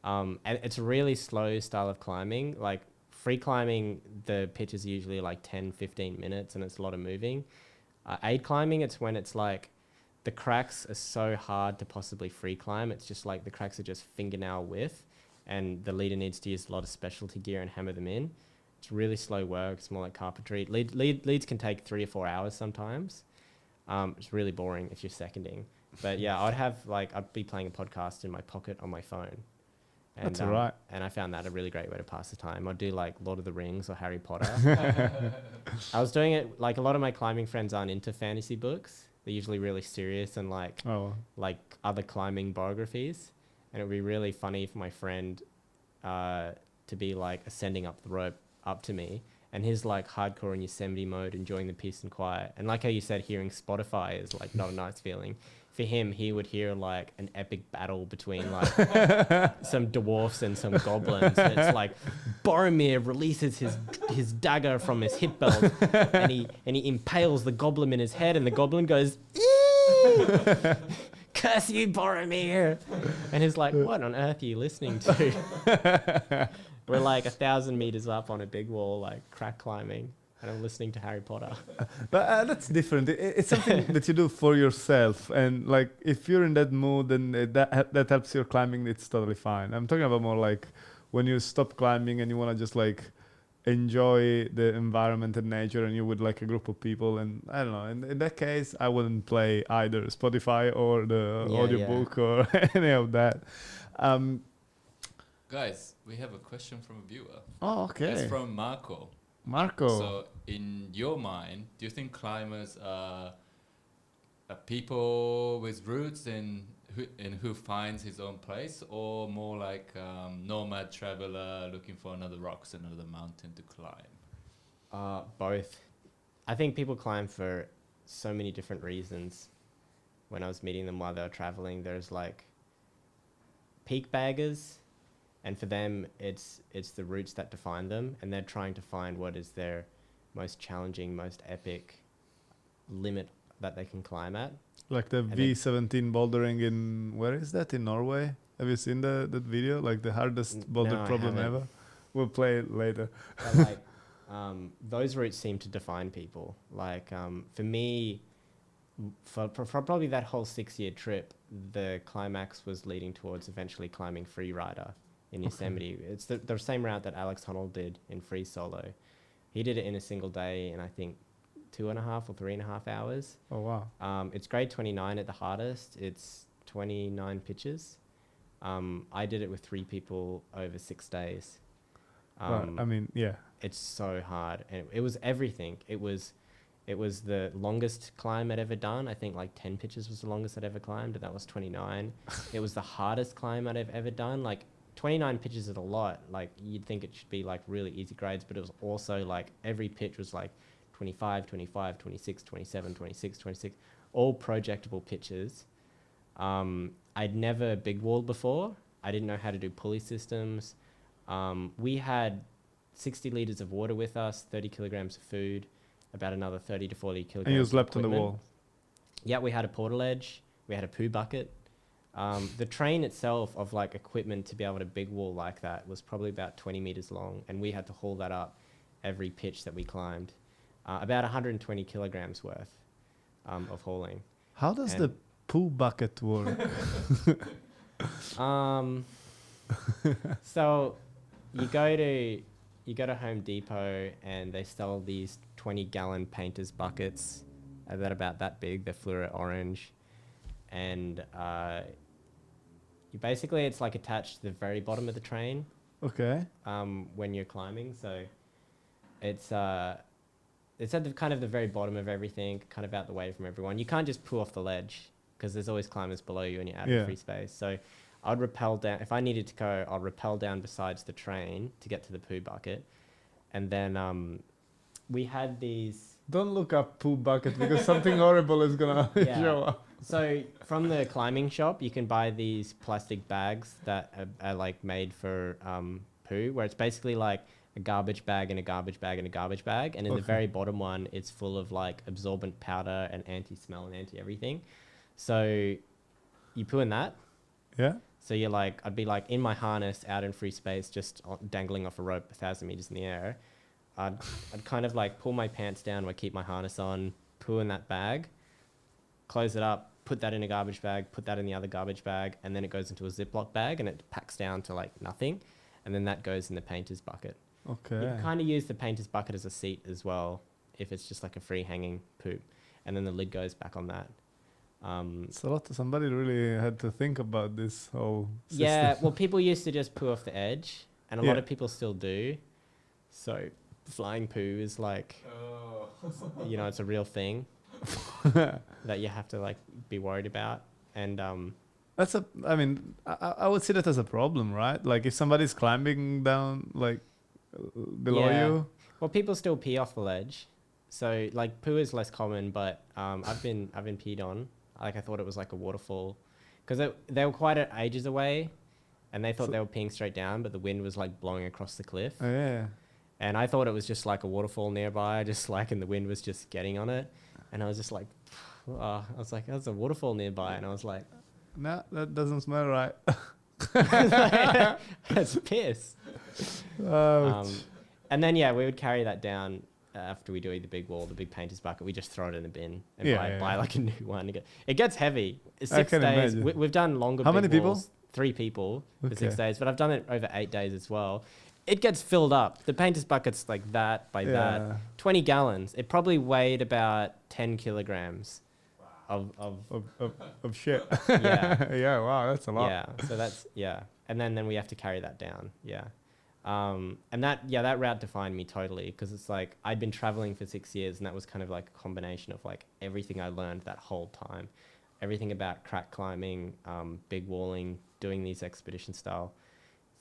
and it's a really slow style of climbing. Like free climbing, the pitch is usually like 10-15 minutes, and it's a lot of moving. Aid climbing, it's when it's like the cracks are so hard to possibly free climb. It's just like the cracks are just fingernail width, and the leader needs to use a lot of specialty gear and hammer them in. It's really slow work. It's more like carpentry. Leads can take 3 or 4 hours sometimes. It's really boring if you're seconding. But yeah, I'd be playing a podcast in my pocket on my phone. And,
That's all right.
And I found that a really great way to pass the time. I'd do like Lord of the Rings or Harry Potter. I was doing it, like a lot of my climbing friends aren't into fantasy books. They're usually really serious and like other climbing biographies. And it would be really funny for my friend to be like ascending up the rope up to me. And he's like hardcore in Yosemite mode, enjoying the peace and quiet. And like how you said, hearing Spotify is like not a nice feeling. For him, he would hear like an epic battle between like some dwarfs and some goblins. And it's like Boromir releases his dagger from his hip belt, and he impales the goblin in his head, and the goblin goes, "Curse you, Boromir!" And he's like, "What on earth are you listening to?" We're like 1,000 meters up on a big wall, like crack climbing. And I'm listening to Harry Potter.
But that's different. It's something that you do for yourself. And like, if you're in that mood and that helps your climbing, it's totally fine. I'm talking about more like when you stop climbing and you want to just like enjoy the environment and nature, and you're with like a group of people. And I don't know. And in that case, I wouldn't play either Spotify or the audiobook or any of that.
Guys, we have a question from a viewer.
Oh, okay.
It's from Marco. So, in your mind, do you think climbers are people with roots and who finds his own place, or more like nomad traveler looking for another rocks, another mountain to climb?
Both. I think people climb for so many different reasons. When I was meeting them while they were traveling, there's like peak baggers. And for them, it's the routes that define them, and they're trying to find what is their most challenging, most epic limit that they can climb at.
Like the V17 bouldering in, where is that, in Norway? Have you seen that video? Like the hardest boulder problem ever? We'll play it later.
But like, those routes seem to define people. Like for me, for probably that whole 6-year trip, the climax was leading towards eventually climbing Freerider in Yosemite. It's the same route that Alex Honnold did in free solo. He did it in a single day in I think 2.5 or 3.5 hours.
Oh wow!
It's grade 29 at the hardest. It's 29 pitches. I did it with 3 people over 6 days.
Well, I mean, yeah.
It's so hard, and it was everything. It was the longest climb I'd ever done. I think like 10 pitches was the longest I'd ever climbed, and that was 29. It was the hardest climb I'd have ever done. Like 29 pitches is a lot. Like you'd think it should be like really easy grades, but it was also like every pitch was like 25, 25, 26, 27, 26, 26, all projectable pitches. I'd never big walled before. I didn't know how to do pulley systems. We had 60 liters of water with us, 30 kilograms of food, about another 30 to 40 kilograms.
And you slept on the wall?
Yeah, we had a portal edge. We had a poo bucket. The train itself of like equipment to be able to big wall like that was probably about 20 meters long, and we had to haul that up every pitch that we climbed. About 120 kilograms worth of hauling.
How does the poo bucket work?
So you go to Home Depot and they sell these 20-gallon painter's buckets that are about that big. They're fluorescent orange, and it's like attached to the very bottom of the train.
Okay.
When you're climbing, so it's at the kind of the very bottom of everything, kind of out the way from everyone. You can't just poo off the ledge because there's always climbers below you and you're out of free space. So I'd rappel down. If I needed to go, I'll rappel down besides the train to get to the poo bucket. And then we had these...
Don't look up poo bucket because something horrible is going to show up.
So from the climbing shop, you can buy these plastic bags that are like made for poo, where it's basically like a garbage bag and a garbage bag and a garbage bag. And in the very bottom one, it's full of like absorbent powder and anti-smell and anti-everything. So you poo in that.
Yeah.
So you're like, I'd be like in my harness out in free space, just dangling off a rope 1,000 meters in the air. I'd kind of like pull my pants down, I keep my harness on, poo in that bag, close it up, put that in a garbage bag, put that in the other garbage bag, and then it goes into a Ziploc bag and it packs down to like nothing. And then that goes in the painter's bucket.
Okay.
You can kind of use the painter's bucket as a seat as well, if it's just like a free hanging poop. And then the lid goes back on that.
It's a lot. Somebody really had to think about this whole system.
Yeah, well, people used to just poo off the edge, and a lot
Yeah.
of people still do. So flying poo is like, you know, it's a real thing that you have to like be worried about. And
That's a. I mean, I would see that as a problem, right? Like if somebody's climbing down, like below
Yeah.
you.
well, people still pee off the ledge. So like poo is less common, but I've been peed on. Like I thought it was like a waterfall, because they were quite at ages away, and they thought
So-
they were peeing straight down, but the wind was like blowing across the cliff.
Oh, yeah.
And I thought it was just like a waterfall nearby, just like, and the wind was just getting on it. And I was just like, I was like, there's a waterfall nearby. And I was like,
No, that doesn't smell right.
that's piss.
Ouch.
And then, yeah, we would carry that down after we do the big wall, the big painter's bucket. We just throw it in the bin and buy like a new one. It gets heavy. It's 6
can
days.
imagine.
We've done longer
How
big
many people?
walls. 3 people for 6
Okay.
days, but I've done it over 8 days as well. It gets filled up. The painter's bucket's like that by that.
Yeah.
20 gallons. It probably weighed about 10 kilograms of
Of shit.
yeah.
Yeah. Wow, that's a lot.
Yeah. So that's, yeah. And then we have to carry that down. Yeah. And that route defined me totally, because it's like I'd been traveling for 6 years, and that was kind of like a combination of like everything I learned that whole time, everything about crack climbing, big walling, doing these expedition style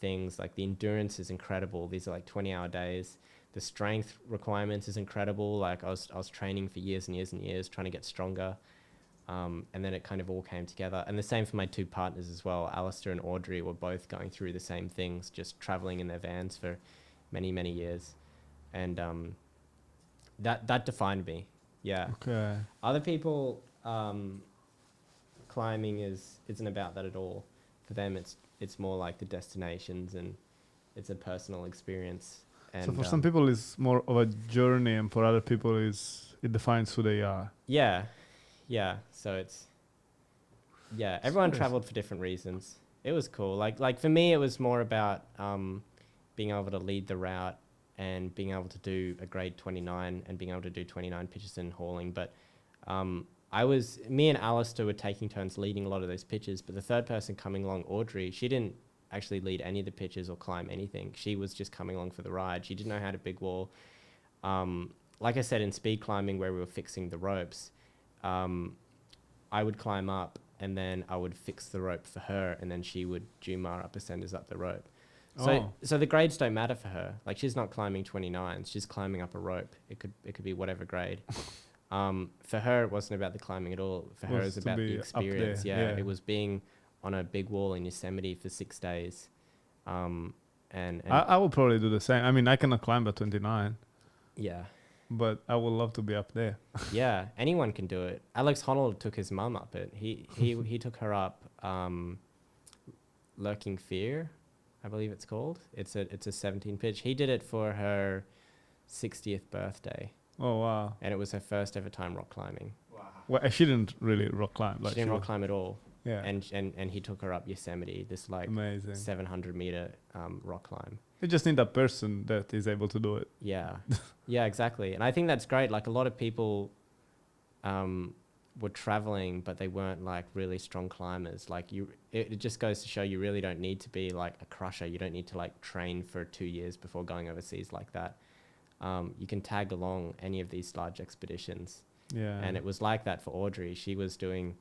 things. Like the endurance is incredible. These are like 20-hour days. The strength requirements is incredible. Like I was training for years and years and years, trying to get stronger. And then it kind of all came together. And the same for my 2 partners as well. Alistair and Audrey were both going through the same things, just traveling in their vans for many, many years. And that defined me. Yeah.
Okay.
Other people, climbing isn't about that at all. For them, it's more like the destinations, and it's a personal experience. And
So for some people, it's more of a journey, and for other people, it defines who they are.
yeah. So everyone
Serious.
traveled for different reasons. It was cool. Like for me, it was more about being able to lead the route and being able to do a grade 29 and being able to do 29 pitches and hauling. But me and Alistair were taking turns leading a lot of those pitches, but the third person coming along, Audrey, she didn't actually lead any of the pitches or climb anything. She was just coming along for the ride. She didn't know how to big wall. Like I said, in speed climbing where we were fixing the ropes, I would climb up and then I would fix the rope for her, and then she would Jumar upper senders up the rope. So the grades don't matter for her. Like she's not climbing 29s, she's climbing up a rope. It could be whatever grade. For her, it wasn't about the climbing at all. For her, it was
to
about the
be up there,
experience. Yeah,
yeah.
it was being on a big wall in Yosemite for 6 days. And
I will probably do the same. I mean, I cannot climb at 29,
yeah,
but I would love to be up there.
yeah, anyone can do it. Alex Honnold took his mum up it. He took her up Lurking Fear, I believe it's called. It's a 17 pitch. He did it for her 60th birthday,
Oh wow.
and it was her first ever time rock climbing.
Well, she didn't really rock climb. Like
She didn't rock
was-
climb at all.
Yeah.
And he took her up Yosemite, this like
Amazing.
700 meter rock climb.
You just need a person that is able to do it.
Yeah, yeah, exactly. And I think that's great. Like a lot of people were traveling, but they weren't like really strong climbers. Like it just goes to show you really don't need to be like a crusher. You don't need to like train for 2 years before going overseas like that. You can tag along any of these large expeditions.
Yeah.
And it was like that for Audrey. She was doing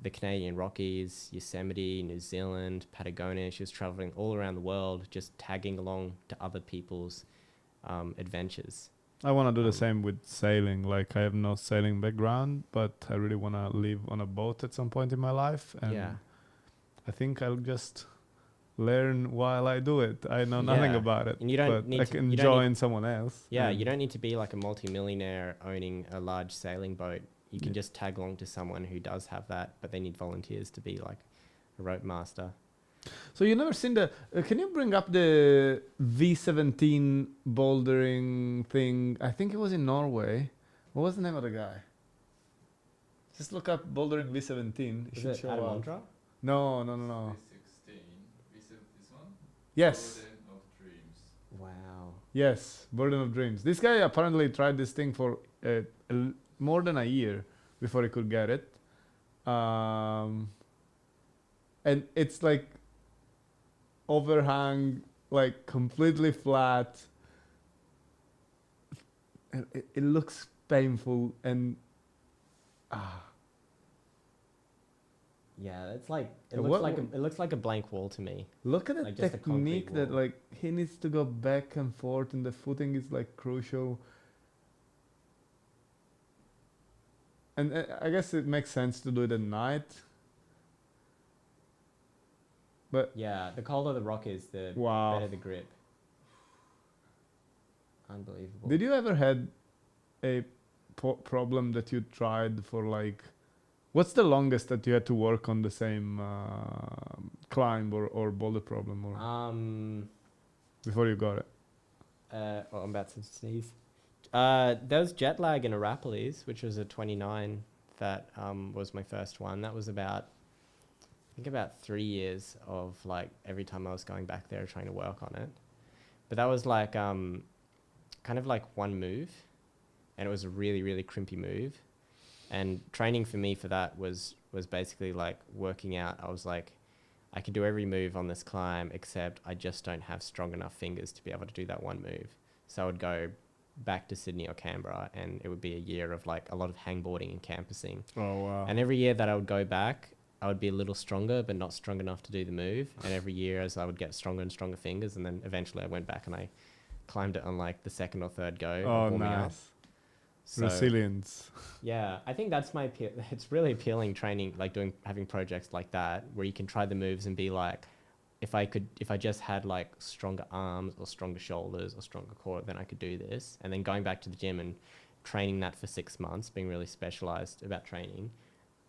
the Canadian Rockies, Yosemite, New Zealand, Patagonia. She was traveling all around the world, just tagging along to other people's adventures.
I want to do the same with sailing. Like I have no sailing background, but I really want to live on a boat at some point in my life. And
Yeah.
I think I'll just learn while I do it. I know nothing
Yeah.
about it,
And you don't
but
need
I
to-
can
you don't
join
need-
someone else.
Yeah,
and
you don't need to be like a multimillionaire owning a large sailing boat. You can just tag along to someone who does have that, but they need volunteers to be like a rope master.
So you never seen the? Can you bring up the V17 bouldering thing? I think it was in Norway. What was the name of the guy? Just look up bouldering V17. It
Is
should
it
show up.
Almondra?
No.
V16. This one?
Yes.
Burden of Dreams.
Wow.
Yes, Burden of Dreams. This guy apparently tried this thing for more than a year before he could get it. And it's like overhang, like completely flat. It looks painful and
Yeah, it's like it
What-
looks like a blank wall to me.
look at the
Like just a concrete
technique that
wall.
like he needs to go back and forth, and the footing is like crucial. And I guess it makes sense to do it at night. But
Yeah, the colder the rock is, the
wow.
better the grip. Unbelievable.
Did you ever had a problem that you tried for like, what's the longest that you had to work on the same climb or boulder problem or before you got it?
Oh, I'm about to sneeze. There was jet lag in Arapiles, which was a 29. That was my first one. That was about, I think about 3 years of like every time I was going back there trying to work on it. But that was like kind of like one move, and it was a really, really crimpy move. And training for me for that was basically like working out. I was like, I can do every move on this climb, except I just don't have strong enough fingers to be able to do that one move. So I would go back to Sydney or Canberra, and it would be a year of like a lot of hangboarding and campusing.
Oh wow.
And every year that I would go back, I would be a little stronger, but not strong enough to do the move. And every year as I would get stronger and stronger fingers, and then eventually I went back and I climbed it on like the second or third go.
Oh,
warming up.
nice.
So,
Resilience.
yeah, I think that's my appeal. It's really appealing training, like having projects like that where you can try the moves and be like, if I just had like stronger arms or stronger shoulders or stronger core, then I could do this. And then going back to the gym and training that for 6 months, being really specialized about training,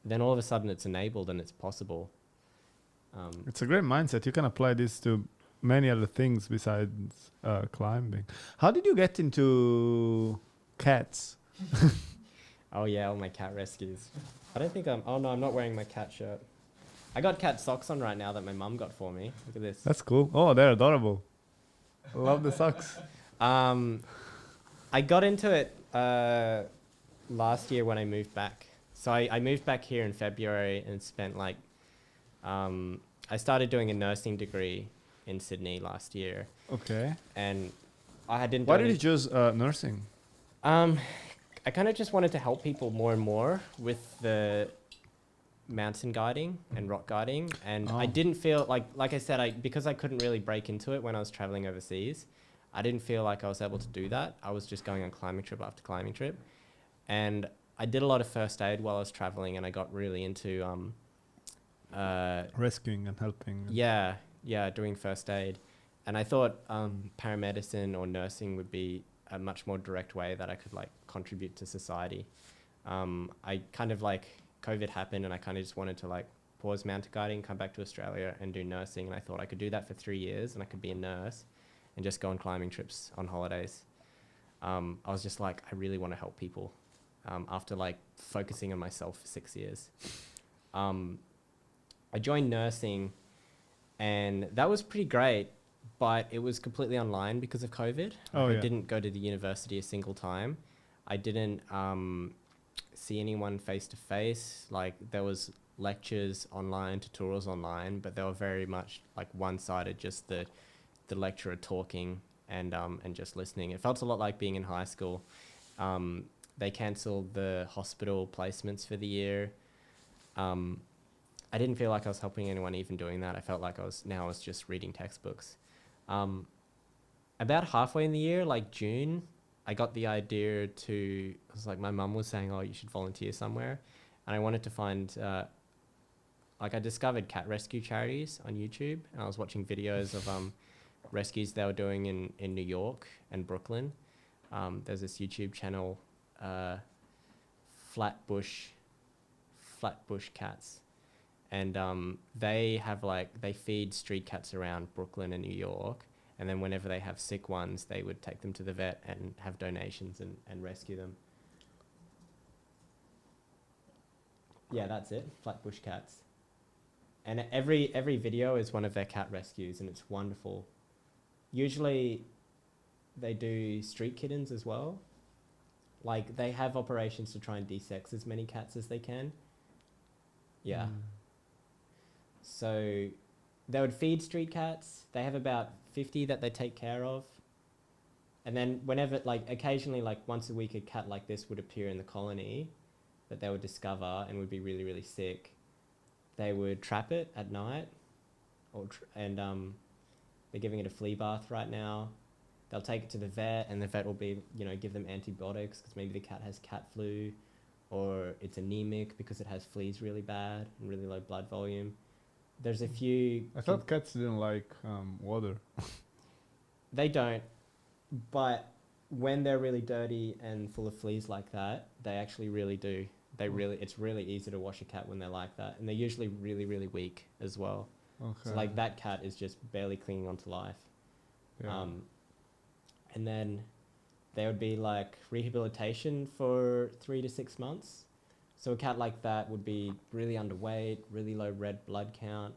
then all of a sudden it's enabled and it's possible.
It's a great mindset. You can apply this to many other things besides climbing. How did you get into cats?
Oh yeah, all my cat rescues. I don't think oh no, I'm not wearing my cat shirt. I got cat socks on right now that my mum got for me. Look at this.
That's cool. Oh, they're adorable. I love the socks.
I got into it last year when I moved back. So I moved back here in February and spent like, I started doing a nursing degree in Sydney last year.
Okay.
And I didn't.
Why did you choose nursing?
I kind of just wanted to help people more and more with the mountain guiding and rock guiding, and I didn't feel like I said, because I couldn't really break into it when I was traveling overseas. I didn't feel like I was able to do that. I was just going on climbing trip after climbing trip, and I did a lot of first aid while I was traveling, and I got really into
Rescuing and helping.
yeah, doing first aid. And I thought paramedicine or nursing would be a much more direct way that I could like contribute to society. I kind of like, COVID happened and I kind of just wanted to like pause mountain guiding, come back to Australia and do nursing. And I thought I could do that for 3 years and I could be a nurse and just go on climbing trips on holidays. I was just like, I really want to help people after like focusing on myself for 6 years. I joined nursing and that was pretty great, but it was completely online because of COVID.
Oh, yeah.
I didn't go to the university a single time. I didn't see anyone face to face. Like there was lectures online, tutorials online, but they were very much like one-sided, just the lecturer talking and just listening. It felt a lot like being in high school. They cancelled the hospital placements for the year. I didn't feel like I was helping anyone even doing that. I felt like I was just reading textbooks. About halfway in the year, like June, I got the idea to, I was like, my mum was saying, oh, you should volunteer somewhere. And I wanted to find, I discovered cat rescue charities on YouTube. And I was watching videos of rescues they were doing in New York and Brooklyn. There's this YouTube channel, Flatbush Cats. And they feed street cats around Brooklyn and New York. And then whenever they have sick ones, they would take them to the vet and have donations and rescue them. Yeah, that's it. Flatbush cats. And every video is one of their cat rescues, and it's wonderful. Usually, they do street kittens as well. Like, they have operations to try and desex as many cats as they can. Yeah. So they would feed street cats. They have about 50 that they take care of. And then whenever, like, occasionally, like, once a week, a cat like this would appear in the colony that they would discover and would be really, really sick. They would trap it at night, and they're giving it a flea bath right now. They'll take it to the vet, and the vet will be, give them antibiotics because maybe the cat has cat flu, or it's anemic because it has fleas really bad and really low blood volume. There's a few...
I thought cats didn't like water.
They don't, but when they're really dirty and full of fleas like that, they actually really do. It's really easy to wash a cat when they're like that, and they're usually really, really weak as well.
Okay.
So like that cat is just barely clinging on to life.
Yeah.
And then there would be like rehabilitation for 3 to 6 months. So a cat like that would be really underweight, really low red blood count,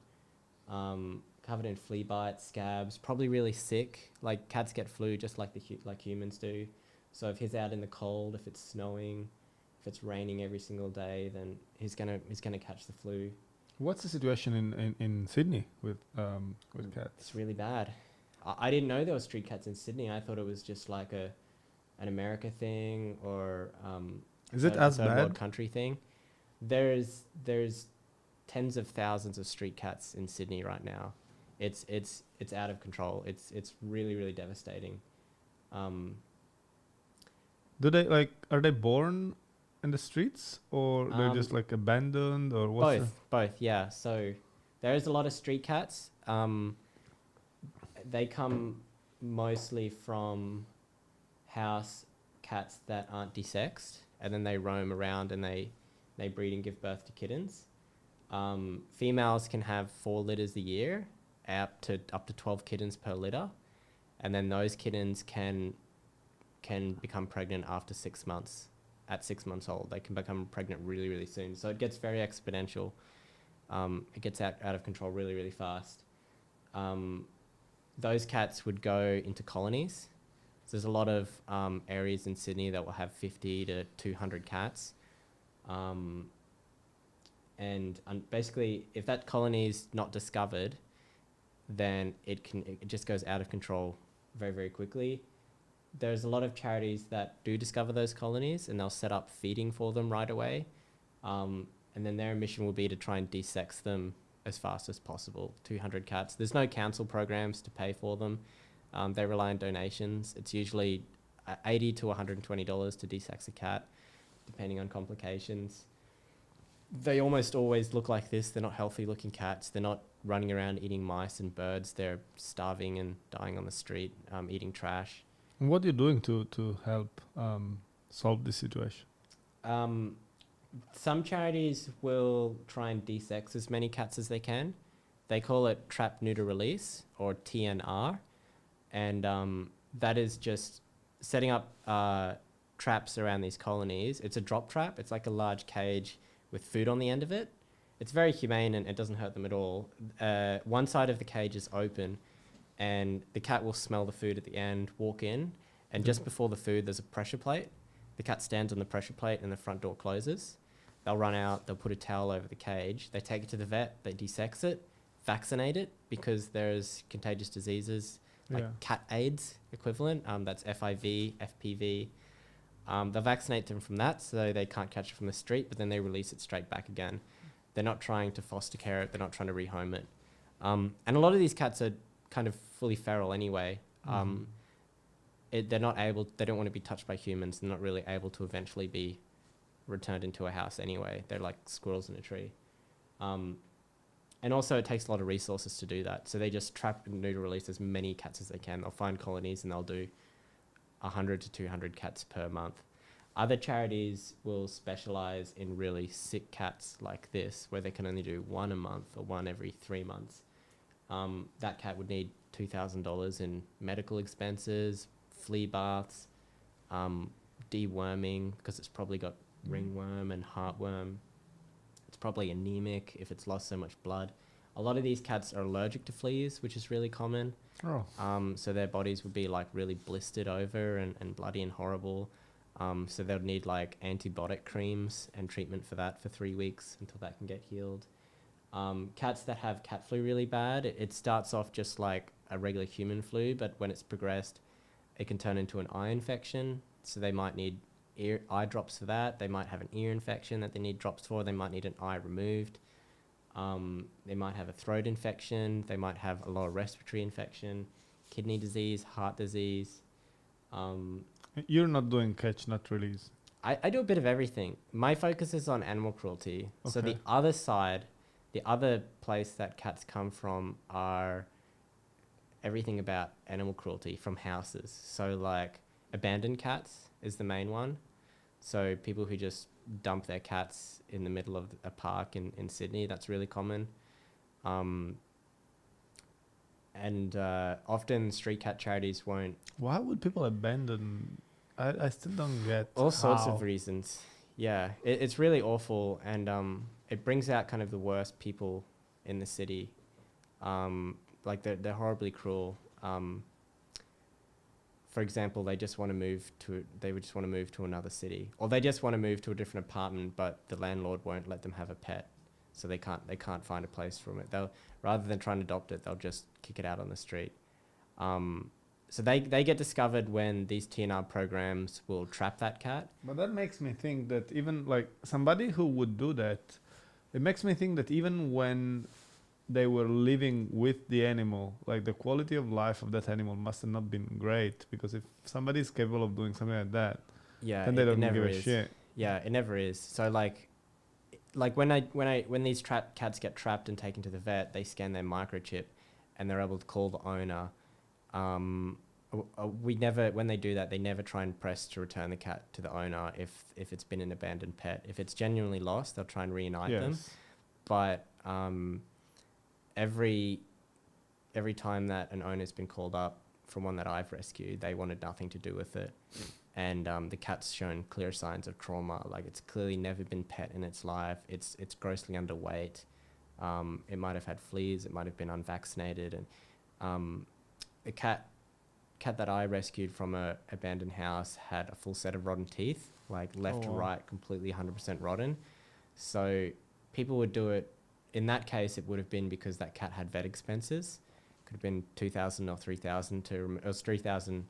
covered in flea bites, scabs, probably really sick. Like cats get flu just like like humans do. So if he's out in the cold, if it's snowing, if it's raining every single day, then he's gonna catch the flu.
What's the situation in Sydney with cats?
It's really bad. I didn't know there were street cats in Sydney. I thought it was just like an America thing or
Is it as
third
bad?
world country thing. There's tens of thousands of street cats in Sydney right now. It's out of control. It's really, really devastating.
Are they born in the streets, or they're just like abandoned, or what's
both, yeah. So there is a lot of street cats. They come mostly from house cats that aren't desexed, and then they roam around and they breed and give birth to kittens. Females can have 4 litters a year, up to 12 kittens per litter, and then those kittens can become pregnant after 6 months. At 6 months old, they can become pregnant really, really soon. So it gets very exponential. It gets out of control really, really fast. Those cats would go into colonies. So there's a lot of areas in Sydney that will have 50 to 200 cats. And basically, if that colony is not discovered, then it just goes out of control very, very quickly. There's a lot of charities that do discover those colonies, and they'll set up feeding for them right away. And then their mission will be to try and desex them as fast as possible. 200 cats. There's no council programs to pay for them. They rely on donations. It's usually $80 to $120 to desex a cat, depending on complications. They almost always look like this. They're not healthy looking cats. They're not running around eating mice and birds. They're starving and dying on the street, eating trash.
And what are you doing to help solve this situation?
Some charities will try and desex as many cats as they can. They call it trap, neuter, release, or TNR. And that is just setting up traps around these colonies. It's a drop trap. It's like a large cage with food on the end of it. It's very humane and it doesn't hurt them at all. One side of the cage is open, and the cat will smell the food at the end, walk in, and just before the food, there's a pressure plate. The cat stands on the pressure plate and the front door closes. They'll run out, they'll put a towel over the cage, they take it to the vet, they desex it, vaccinate it, because there's contagious diseases like cat AIDS equivalent, that's FIV, FPV. They'll vaccinate them from that so they can't catch it from the street, but then they release it straight back again. They're not trying to foster care it, they're not trying to rehome it. And a lot of these cats are kind of fully feral anyway. They don't want to be touched by humans. They're not really able to eventually be returned into a house anyway. They're like squirrels in a tree. And also it takes a lot of resources to do that. So they just trap and neuter release as many cats as they can. They'll find colonies and they'll do 100 to 200 cats per month. Other charities will specialize in really sick cats like this, where they can only do 1 a month or 1 every 3 months. That cat would need $2,000 in medical expenses, flea baths, deworming, because it's probably got ringworm and heartworm. probably anemic if it's lost so much blood. A lot of these cats are allergic to fleas, which is really common.
Oh.
So their bodies would be like really blistered over and bloody and horrible. So they'll need like antibiotic creams and treatment for that for 3 weeks until that can get healed. Cats that have cat flu really bad, it starts off just like a regular human flu, but when it's progressed, it can turn into an eye infection. So they might need eye drops for that. They might have an ear infection that they need drops for. They might need an eye removed. They might have a throat infection. They might have a lower respiratory infection, kidney disease, heart disease.
You're not doing catch, not release.
I do a bit of everything. My focus is on animal cruelty. Okay. So the other side, the other place that cats come from are everything about animal cruelty from houses. So like abandoned cats is the main one. So people who just dump their cats in the middle of a park in Sydney, that's really common. And often street cat charities won't.
Why would people abandon? I still don't get.
All sorts of reasons. Yeah, it's really awful, and it brings out kind of the worst people in the city. Like they're horribly cruel. For example, they just want to move to another city, or they just want to move to a different apartment, but the landlord won't let them have a pet, so they can't find a place from it. They'll, rather than trying to adopt it, they'll just kick it out on the street. So they get discovered when these TNR programs will trap that cat.
But that makes me think that even like somebody who would do that, it makes me think that even when they were living with the animal, like the quality of life of that animal must have not been great, because if somebody is capable of doing something like that,
yeah,
then they don't give a shit.
Yeah, it never is. So like when these cats get trapped and taken to the vet, they scan their microchip, and they're able to call the owner. When they do that, they never try and press to return the cat to the owner if it's been an abandoned pet. If it's genuinely lost, they'll try and reunite them. But every time that an owner's been called up from one that I've rescued, they wanted nothing to do with it. And the cat's shown clear signs of trauma. Like it's clearly never been pet in its life. It's grossly underweight. It might have had fleas. It might have been unvaccinated. And the cat that I rescued from a abandoned house had a full set of rotten teeth, like left to right, completely 100% rotten. So people would do it. In that case, it would have been because that cat had vet expenses. Could have been $2,000 or $3,000 it was $3,000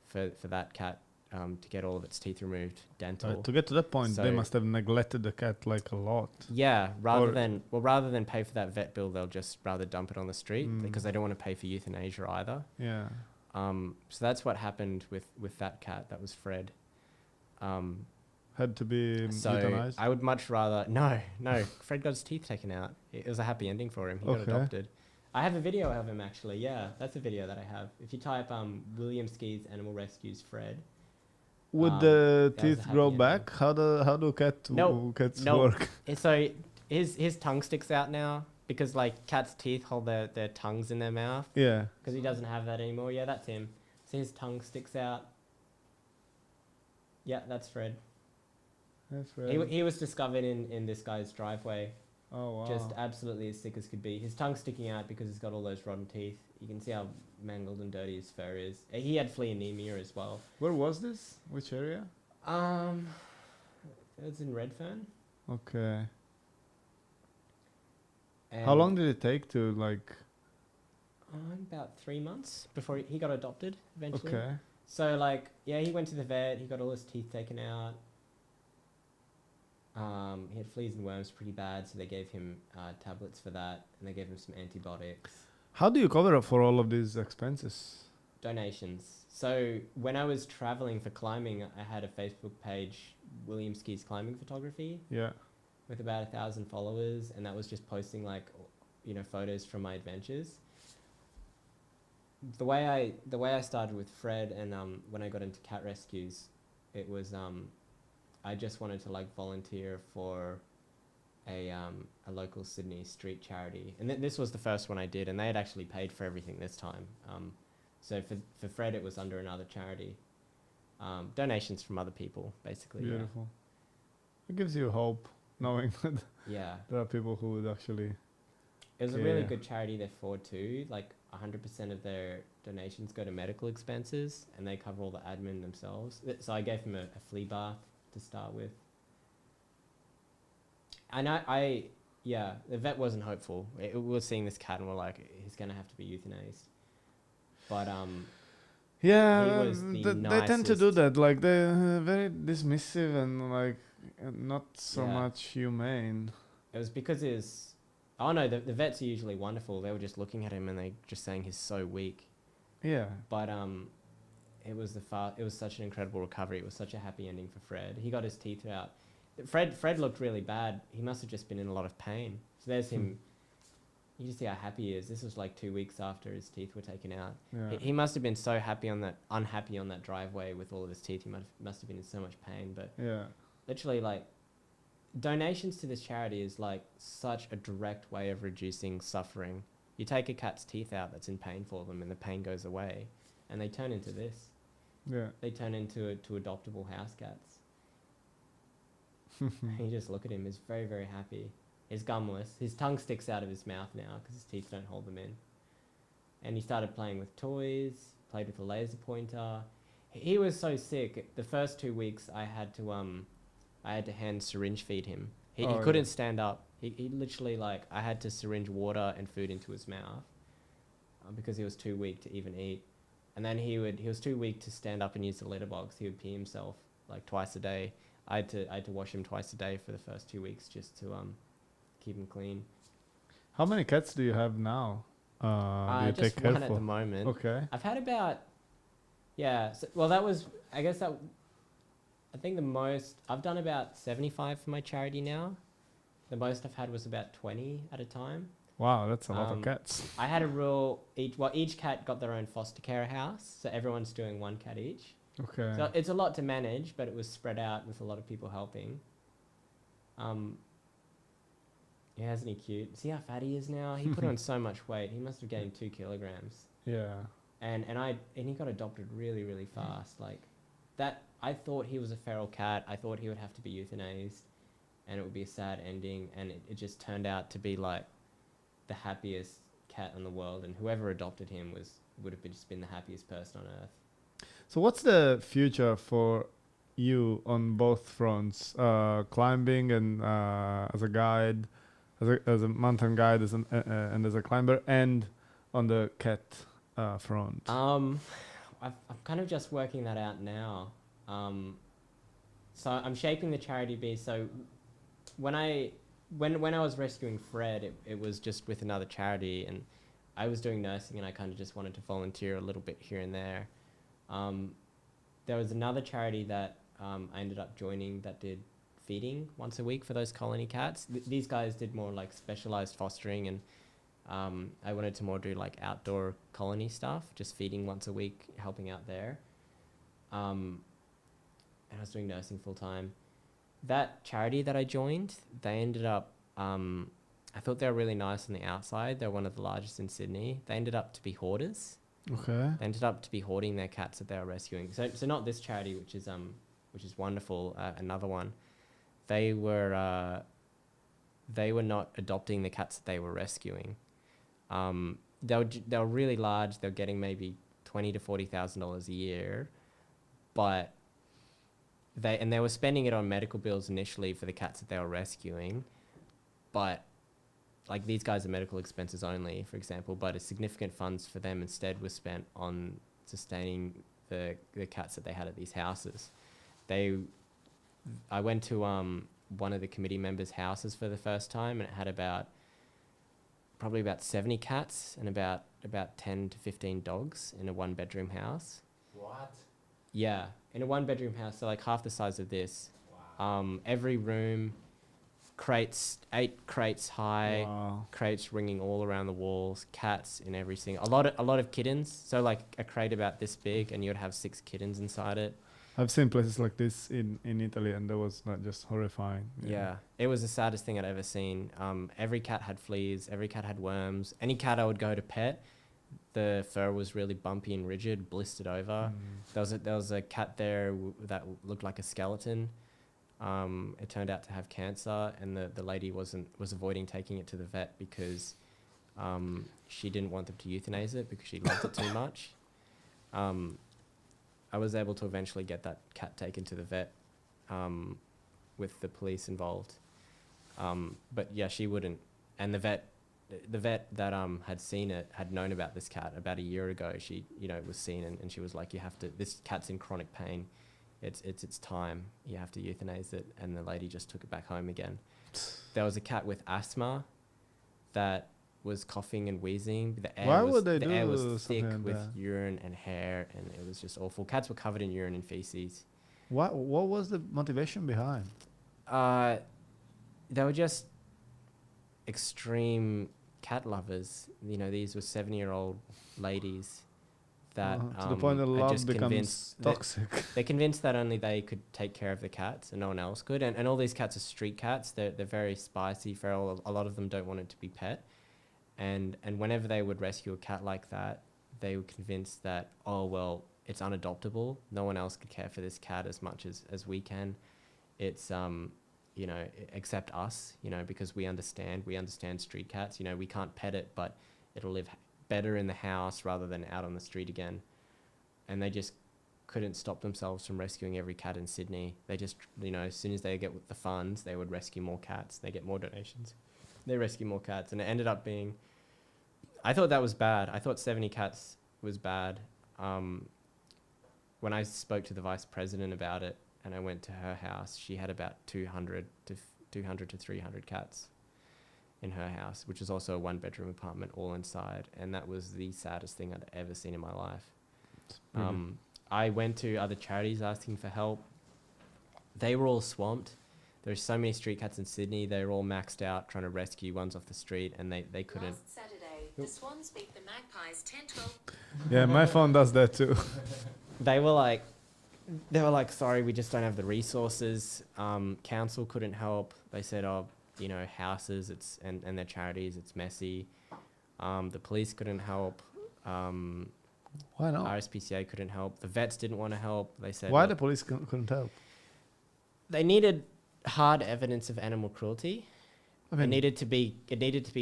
for that cat to get all of its teeth removed, dental.
To get to that point, they must have neglected the cat like a lot.
Yeah, rather than pay for that vet bill, they'll just rather dump it on the street because they don't want to pay for euthanasia either.
Yeah.
So that's what happened with that cat. That was Fred.
Had to be euthanized?
I would much rather... No. Fred got his teeth taken out. It was a happy ending for him. He got adopted. I have a video of him, actually. Yeah, that's a video that I have. If you type William SKEA's Animal Rescues Fred...
Would the teeth grow back? How do cats work?
So his tongue sticks out now because like cats' teeth hold their tongues in their mouth.
Yeah.
Because he doesn't have that anymore. Yeah, that's him. So his tongue sticks out. Yeah, that's Fred.
That's Fred.
He was discovered in this guy's driveway.
Oh, wow.
Just absolutely as sick as could be. His tongue's sticking out because he's got all those rotten teeth. You can see how mangled and dirty his fur is. He had flea anemia as well.
Where was this? Which area?
It was in Redfern.
Okay.
And
how long did it take to like...
about 3 months before he got adopted eventually.
Okay.
So like, yeah, he went to the vet. He got all his teeth taken out. He had fleas and worms pretty bad, so they gave him tablets for that, and they gave him some antibiotics.
How do you cover up for all of these expenses?
Donations. So when I was traveling for climbing, I had a Facebook page, William SKEA's Climbing Photography.
Yeah.
With about 1,000 followers, and that was just posting like, photos from my adventures. The way I started with Fred, and when I got into cat rescues, it was I just wanted to like volunteer for a local Sydney street charity, and this was the first one I did, and they had actually paid for everything this time. So for Fred, it was under another charity. Donations from other people, basically.
Beautiful. Yeah. It gives you hope. knowing that
Yeah.
there are people who would actually.
It was a
Yeah,
really
yeah.
good charity they're for too. Like 100% of their donations go to medical expenses, and they cover all the admin themselves. So I gave him a flea bath to start with. And yeah, the vet wasn't hopeful. We were seeing this cat and we're like, he's gonna have to be euthanized. But
Yeah,
he was the
they tend to do
nicest.
that. Like they're very dismissive and like not so
Yeah.
much humane.
It was because his. Oh no, the vets are usually wonderful. They were just looking at him and they just saying he's so weak.
Yeah.
But it was it was such an incredible recovery. It was such a happy ending for Fred. He got his teeth out. Fred looked really bad. He must have just been in a lot of pain. So there's him. You just see how happy he is. This was like 2 weeks after his teeth were taken out.
Yeah.
He must have been so unhappy on that driveway with all of his teeth. He must have been in so much pain. But
Yeah.
literally, like, donations to this charity is like such a direct way of reducing suffering. You take a cat's teeth out that's in pain for them, and the pain goes away, and they turn into this.
Yeah.
They turn into adoptable house cats. You just look at him. He's very, very happy. He's gumless. His tongue sticks out of his mouth now because his teeth don't hold them in. And he started playing with toys, played with a laser pointer. He was so sick. The first 2 weeks I had to hand syringe feed him. He couldn't stand up. He literally, like, I had to syringe water and food into his mouth because he was too weak to even eat. And then he was too weak to stand up and use the litter box. He would pee himself like twice a day. I had to wash him twice a day for the first 2 weeks just to keep him clean.
How many cats do you have now? Do you
just
take care
one at
for?
the moment.
Okay.
I've had about, yeah. Well, that was, I guess that, I think the most, I've done about 75 for my charity now. The most I've had was about 20 at a time.
Wow, that's a lot of cats.
I had a rule, each cat got their own foster care house, so everyone's doing one cat each.
Okay.
So it's a lot to manage, but it was spread out with a lot of people helping. Yeah, isn't he cute? See how fat he is now? He put on so much weight. He must have gained 2 kilograms.
Yeah.
And he got adopted really, really fast. Like that, I thought he was a feral cat. I thought he would have to be euthanized, and it would be a sad ending. And it just turned out to be like the happiest cat in the world. And whoever adopted him would have just been the happiest person on earth.
So what's the future for you on both fronts? Climbing and as a guide, as a mountain guide, and as a climber, and on the cat front.
I'm kind of just working that out now. So I'm shaping the charity beast. So when I was rescuing Fred, it was just with another charity, and I was doing nursing, and I kind of just wanted to volunteer a little bit here and there. There was another charity that I ended up joining that did feeding once a week for those colony cats. These guys did more like specialized fostering, and I wanted to more do like outdoor colony stuff, just feeding once a week, helping out there. And I was doing nursing full time. That charity that I joined, they ended up, I thought they were really nice on the outside. They're one of the largest in Sydney. They ended up to be hoarders.
Okay.
They ended up to be hoarding their cats that they were rescuing. So not this charity, which is wonderful. Another one, they were not adopting the cats that they were rescuing. They were really large. They were getting maybe $20,000 to $40,000 a year, but they were spending it on medical bills initially for the cats that they were rescuing, but like these guys are medical expenses only, for example, but a significant funds for them instead was spent on sustaining the cats that they had at these houses. I went to one of the committee members' houses for the first time, and it had probably about 70 cats and about 10 to 15 dogs in a 1-bedroom house.
What?
Yeah, in a 1-bedroom house, so like half the size of this.
Wow.
Every room, 8 crates high,
Wow.
crates ringing all around the walls, cats in every single, a lot of kittens. So like a crate about this big, and you'd have 6 kittens inside it.
I've seen places like this in Italy, and that was not just horrifying.
Yeah, it was the saddest thing I'd ever seen. Every cat had fleas, every cat had worms. Any cat I would go to pet, the fur was really bumpy and rigid, blistered over. There was a cat there that looked like a skeleton. It turned out to have cancer, and the lady was avoiding taking it to the vet because she didn't want them to euthanize it because she loved it too much. I was able to eventually get that cat taken to the vet with the police involved. But yeah, she wouldn't. And the vet that had seen it had known about this cat about a year ago. She, was seen, and she was like, this cat's in chronic pain. It's time. You have to euthanize it. And the lady just took it back home again. There was a cat with asthma that was coughing and wheezing. The air was thick with urine and hair, and it was just awful. Cats were covered in urine and feces.
What was the motivation behind?
They were just extreme cat lovers. These were 70-year-old ladies that
to the point that love becomes toxic.
They're convinced that only they could take care of the cats and no one else could. And all these cats are street cats. They're very spicy, feral. A lot of them don't want it to be pet. And whenever they would rescue a cat like that, they were convinced that, oh, well, it's unadoptable. No one else could care for this cat as much as we can. It's, except us, because we understand street cats. We can't pet it, but it'll live better in the house rather than out on the street again. And they just couldn't stop themselves from rescuing every cat in Sydney. They just, as soon as they get the funds, they would rescue more cats. They get more donations. They rescue more cats. And it ended up being, I thought that was bad. I thought 70 cats was bad. When I spoke to the vice president about it and I went to her house, she had about 200 to 300 cats in her house, which is also a 1-bedroom apartment all inside. And that was the saddest thing I'd ever seen in my life. I went to other charities asking for help. They were all swamped. There's so many street cats in Sydney. They were all maxed out trying to rescue ones off the street, and they couldn't.
Last Saturday, the swans beat the magpies 10-12.
Yeah, my phone does that too.
They were like, sorry, we just don't have the resources. Council couldn't help. They said, houses, and their charities, it's messy. The police couldn't help.
Why not?
RSPCA couldn't help. The vets didn't want to help. They said,
why the police couldn't help?
They needed hard evidence of animal cruelty.
I mean,
it needed to be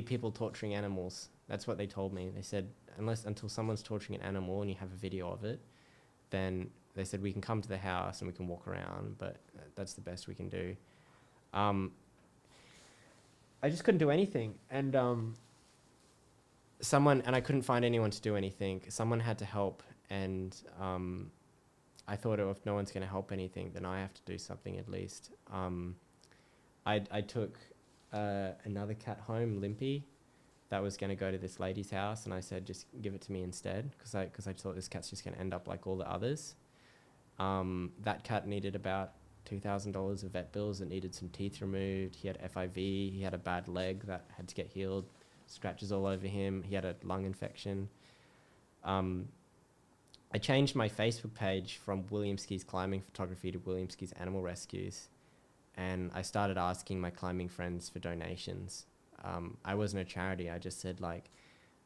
people torturing animals. That's what they told me. They said until someone's torturing an animal and you have a video of it, then they said we can come to the house and we can walk around, but that's the best we can do. I just couldn't do anything, and I couldn't find anyone to do anything. Someone had to help, and I thought, if no one's going to help anything, then I have to do something at least. I took another cat home, Limpy, that was going to go to this lady's house, and I said, just give it to me instead, because I thought this cat's just going to end up like all the others. That cat needed about $2,000 of vet bills. It needed some teeth removed. He had FIV. He had a bad leg that had to get healed. Scratches all over him. He had a lung infection. I changed my Facebook page from William Skea's climbing photography to William Skea's animal rescues, and I started asking my climbing friends for donations. I wasn't a charity. I just said,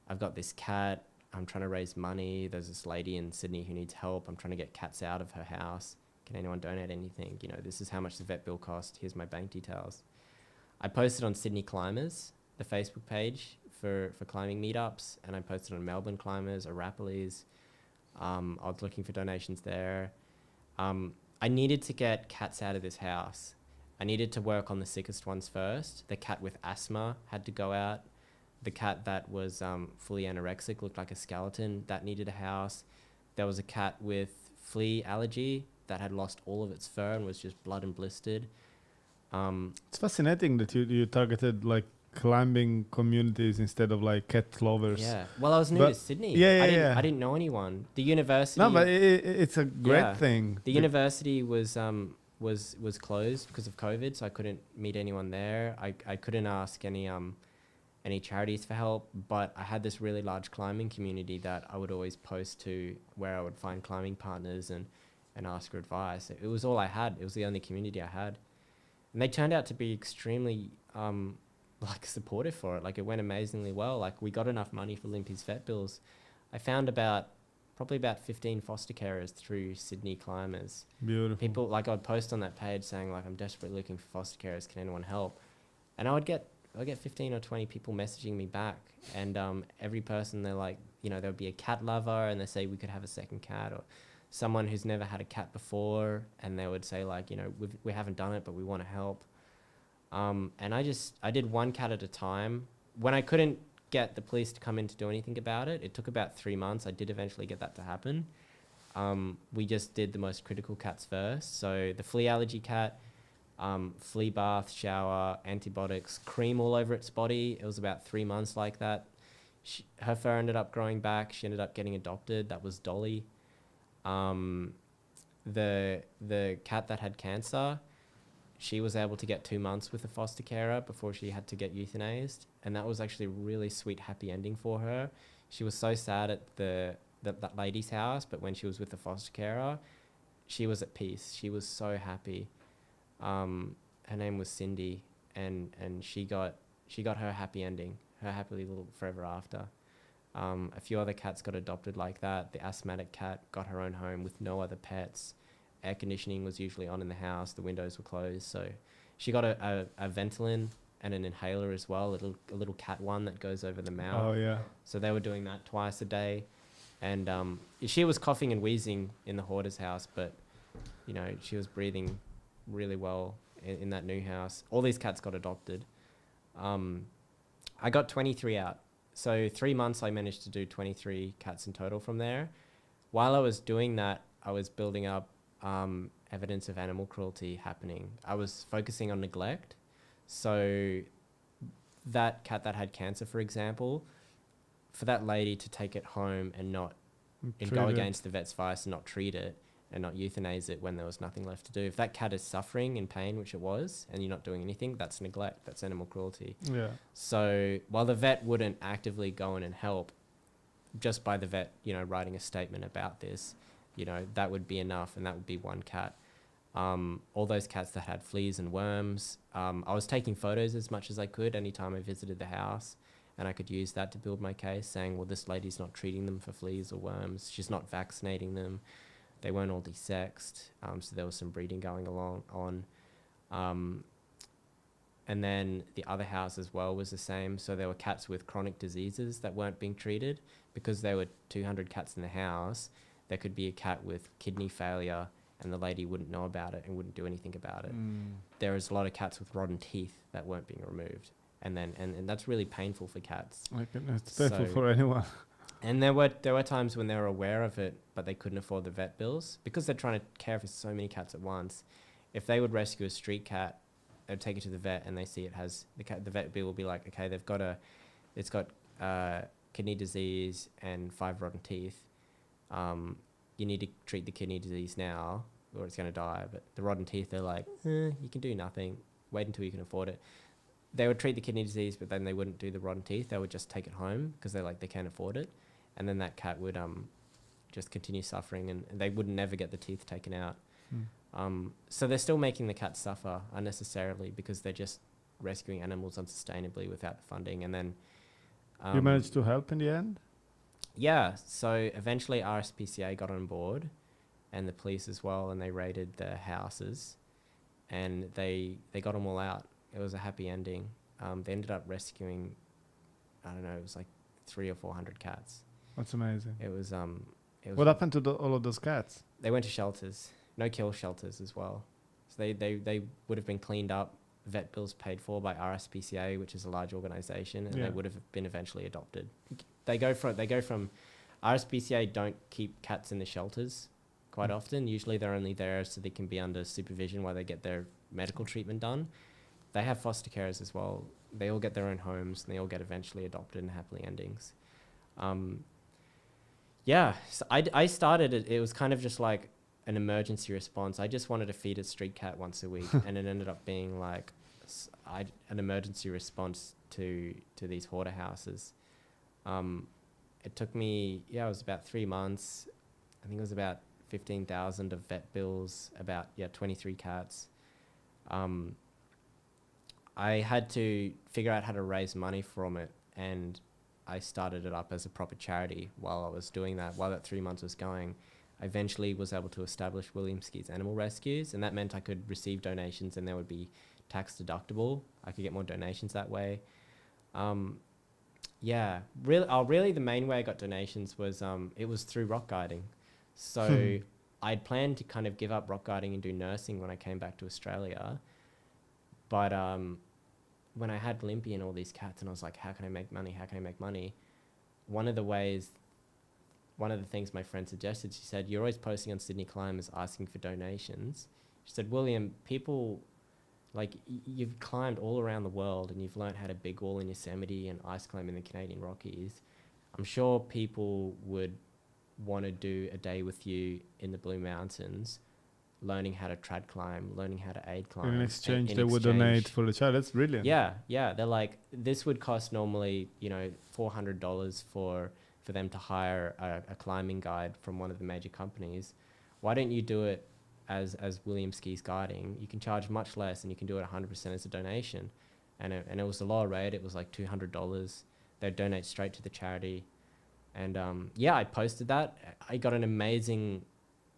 I've got this cat. I'm trying to raise money. There's this lady in Sydney who needs help. I'm trying to get cats out of her house. Can anyone donate anything? This is how much the vet bill cost. Here's my bank details. I posted on Sydney Climbers, the Facebook page for climbing meetups, and I posted on Melbourne Climbers, Arapalis. I was looking for donations there. I needed to get cats out of this house. I needed to work on the sickest ones first. The cat with asthma had to go out. The cat that was fully anorexic, looked like a skeleton, that needed a house. There was a cat with flea allergy that had lost all of its fur and was just blood and blistered.
It's fascinating that you targeted climbing communities instead of cat lovers.
Yeah. Well, I was new to Sydney. I didn't know anyone. The university.
No, but it's a great thing.
The university was closed because of COVID, so I couldn't meet anyone there. I couldn't ask any charities for help, but I had this really large climbing community that I would always post to, where I would find climbing partners and ask for advice. It was all I had. It was the only community I had. And they turned out to be extremely supportive for it. It went amazingly well. We got enough money for Limpy's vet bills. I found about probably about 15 foster carers through Sydney Climbers.
Beautiful.
People, like, I'd post on that page saying, like, I'm desperately looking for foster carers, can anyone help? And I'd get 15 or 20 people messaging me back, and every person, they're like, you know, there would be a cat lover, and they say we could have a second cat, or someone who's never had a cat before, and they would say, like, you know, we haven't done it, but we want to help. And I did one cat at a time. When I couldn't get the police to come in to do anything about it, it took about 3 months. I did eventually get that to happen. We just did the most critical cats first. So the flea allergy cat, flea bath, shower, antibiotics, cream all over its body. It was about 3 months like that. Her fur ended up growing back. She ended up getting adopted. That was Dolly. The cat that had cancer, she was able to get 2 months with a foster carer before she had to get euthanized. And that was actually a really sweet, happy ending for her. She was so sad at that lady's house, but when she was with the foster carer, she was at peace. She was so happy. Her name was Cindy, and she got her happy ending, her happily little forever after. A few other cats got adopted like that. The asthmatic cat got her own home with no other pets. Air conditioning was usually on in the house. The windows were closed. So she got a Ventolin and an inhaler as well, a little cat one that goes over the mouth.
Oh, yeah.
So they were doing that twice a day. And she was coughing and wheezing in the hoarder's house, but, you know, she was breathing really well in that new house. All these cats got adopted. I got 23 out. So 3 months I managed to do 23 cats in total from there. While I was doing that, I was building up evidence of animal cruelty happening. I was focusing on neglect. So that cat that had cancer, for example, for that lady to take it home and go against the vet's advice and not treat it and not euthanize it when there was nothing left to do. If that cat is suffering in pain, which it was, and you're not doing anything, that's neglect. That's animal cruelty.
Yeah.
So while the vet wouldn't actively go in and help, just by the vet, you know, writing a statement about this, you know, that would be enough, and that would be one cat. All those cats that had fleas and worms, I was taking photos as much as I could anytime I visited the house, and I could use that to build my case, saying, well, this lady's not treating them for fleas or worms. She's not vaccinating them. They weren't all desexed, so there was some breeding going on. And then the other house as well was the same. So there were cats with chronic diseases that weren't being treated. Because there were 200 cats in the house, there could be a cat with kidney failure and the lady wouldn't know about it and wouldn't do anything about it. There was a lot of cats with rotten teeth that weren't being removed. And that's really painful for cats.
It's painful for anyone.
And there were times when they were aware of it, but they couldn't afford the vet bills because they're trying to care for so many cats at once. If they would rescue a street cat, they'd take it to the vet and they see it has the vet bill will be like, okay, it's got kidney disease and 5 rotten teeth. You need to treat the kidney disease now or it's going to die. But the rotten teeth, they're like, you can do nothing. Wait until you can afford it. They would treat the kidney disease, but then they wouldn't do the rotten teeth. They would just take it home because they can't afford it. And then that cat would just continue suffering and they would never get the teeth taken out. So they're still making the cats suffer unnecessarily because they're just rescuing animals unsustainably without the funding. And then
you managed to help in the end?
Yeah. So eventually RSPCA got on board and the police as well, and they raided the houses and they got them all out. It was a happy ending. They ended up rescuing, I don't know, it was like 300 or 400 cats.
That's amazing.
It was
what happened to all of those cats?
They went to shelters, no-kill shelters as well. So they would have been cleaned up, vet bills paid for by RSPCA, which is a large organisation, and they would have been eventually adopted. They go from RSPCA don't keep cats in the shelters quite often. Usually they're only there so they can be under supervision while they get their medical treatment done. They have foster carers as well. They all get their own homes and they all get eventually adopted and happily endings. So I started it was kind of just like an emergency response. I just wanted to feed a street cat once a week and it ended up being like an emergency response to these hoarder houses. It took me, it was about 3 months. I think it was about 15,000 of vet bills, about 23 cats. I had to figure out how to raise money from it, and I started it up as a proper charity while I was doing that. While that 3 months was going, I eventually was able to establish William Skea's Animal Rescues, and that meant I could receive donations and they would be tax deductible. I could get more donations that way. Yeah, really the main way I got donations was it was through rock guiding. So I'd planned to kind of give up rock guiding and do nursing when I came back to Australia. But when I had Limpy and all these cats and I was like, how can I make money? How can I make money? One of the things my friend suggested, she said, you're always posting on Sydney Climbers asking for donations. She said, William, people, like, you've climbed all around the world and you've learned how to big wall in Yosemite and ice climb in the Canadian Rockies. I'm sure people would want to do a day with you in the Blue Mountains, learning how to trad climb, learning how to aid climb.
In exchange, they would donate for the child. That's brilliant.
Yeah. They're like, this would cost normally, $400 for them to hire a climbing guide from one of the major companies. Why don't you do it as William Skea's guiding? You can charge much less and you can do it 100% as a donation. And it was a lower rate. It was like $200. They'd donate straight to the charity. And I posted that. I got an amazing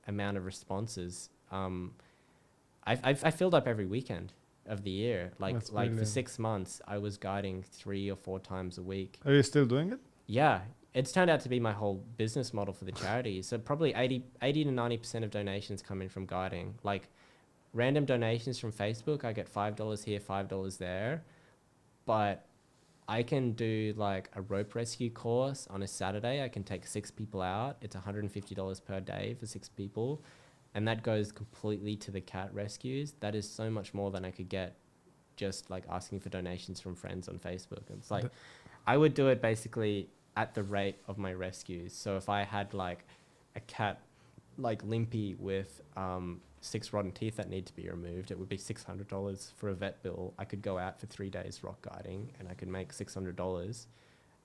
amount of responses. I filled up every weekend of the year. Like for 6 months, I was guiding 3 or 4 times a week.
Are you still doing it?
Yeah, it's turned out to be my whole business model for the charity. So probably 80 to 90% of donations come in from guiding. Like random donations from Facebook, I get $5 here, $5 there. But I can do like a rope rescue course on a Saturday. I can take 6 people out. It's $150 per day for 6 people. And that goes completely to the cat rescues. That is so much more than I could get just like asking for donations from friends on Facebook. It's like, I would do it basically at the rate of my rescues. So if I had like a cat like Limpy with 6 rotten teeth that need to be removed, it would be $600 for a vet bill. I could go out for 3 days rock guiding and I could make $600.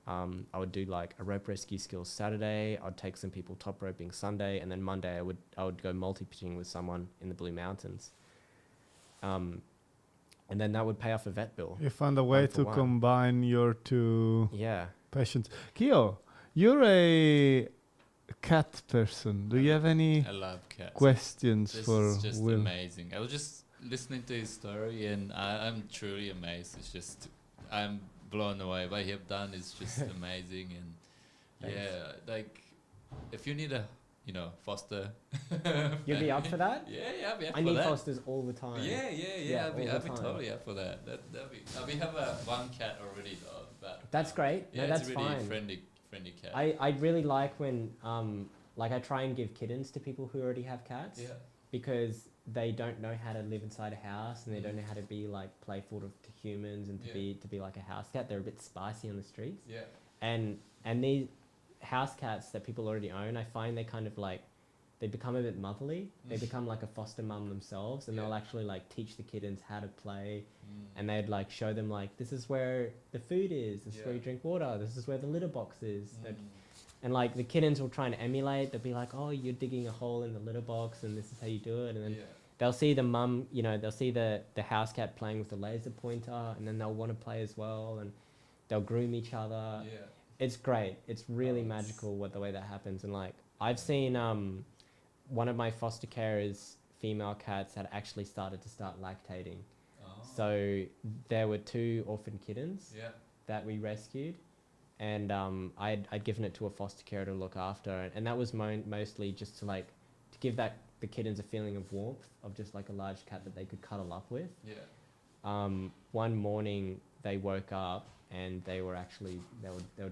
I would do like a rope rescue skills Saturday. I'd take some people top roping Sunday, and then Monday I would go multi-pitching with someone in the Blue Mountains. And then that would pay off a vet bill.
You found a way to combine your two passions. Kio, you're a cat person. Do you have any
I love cats.
questions
This
for
is just
Will?
amazing. I was just listening to his story and I'm truly amazed. It's just, I'm blown away. What you have done is just amazing. And yeah, like if you need a, foster.
You'd be up for that?
Yeah, I'll be up
I
for
need
that.
fosters all the time.
Yeah, I'll be
all the time.
totally up for that. We have one cat already though. But
That's great.
Yeah,
No, that's
it's a really
fine.
friendly cat.
I really like when like I try and give kittens to people who already have cats.
Yeah.
Because they don't know how to live inside a house and they don't know how to be like playful to humans and to be like a house cat. They're a bit spicy on the streets.
Yeah.
And these house cats that people already own, I find they kind of like, they become a bit motherly. They become like a foster mum themselves, and they'll actually like teach the kittens how to play, and they'd like show them like, this is where the food is, this is where you drink water, this is where the litter box is. And like the kittens will try and emulate. They'll be like, oh, you're digging a hole in the litter box and this is how you do it. And then they'll see the mum, they'll see the house cat playing with the laser pointer, and then they'll want to play as well, and they'll groom each other.
Yeah.
It's great. It's really magical the way that happens. And like I've seen one of my foster carers' female cats had actually started lactating. Oh. So there were 2 orphan kittens that we rescued. And I'd given it to a foster carer to look after, and that was mostly just to give the kittens a feeling of warmth, of just like a large cat that they could cuddle up with. Yeah. One morning they woke up and they were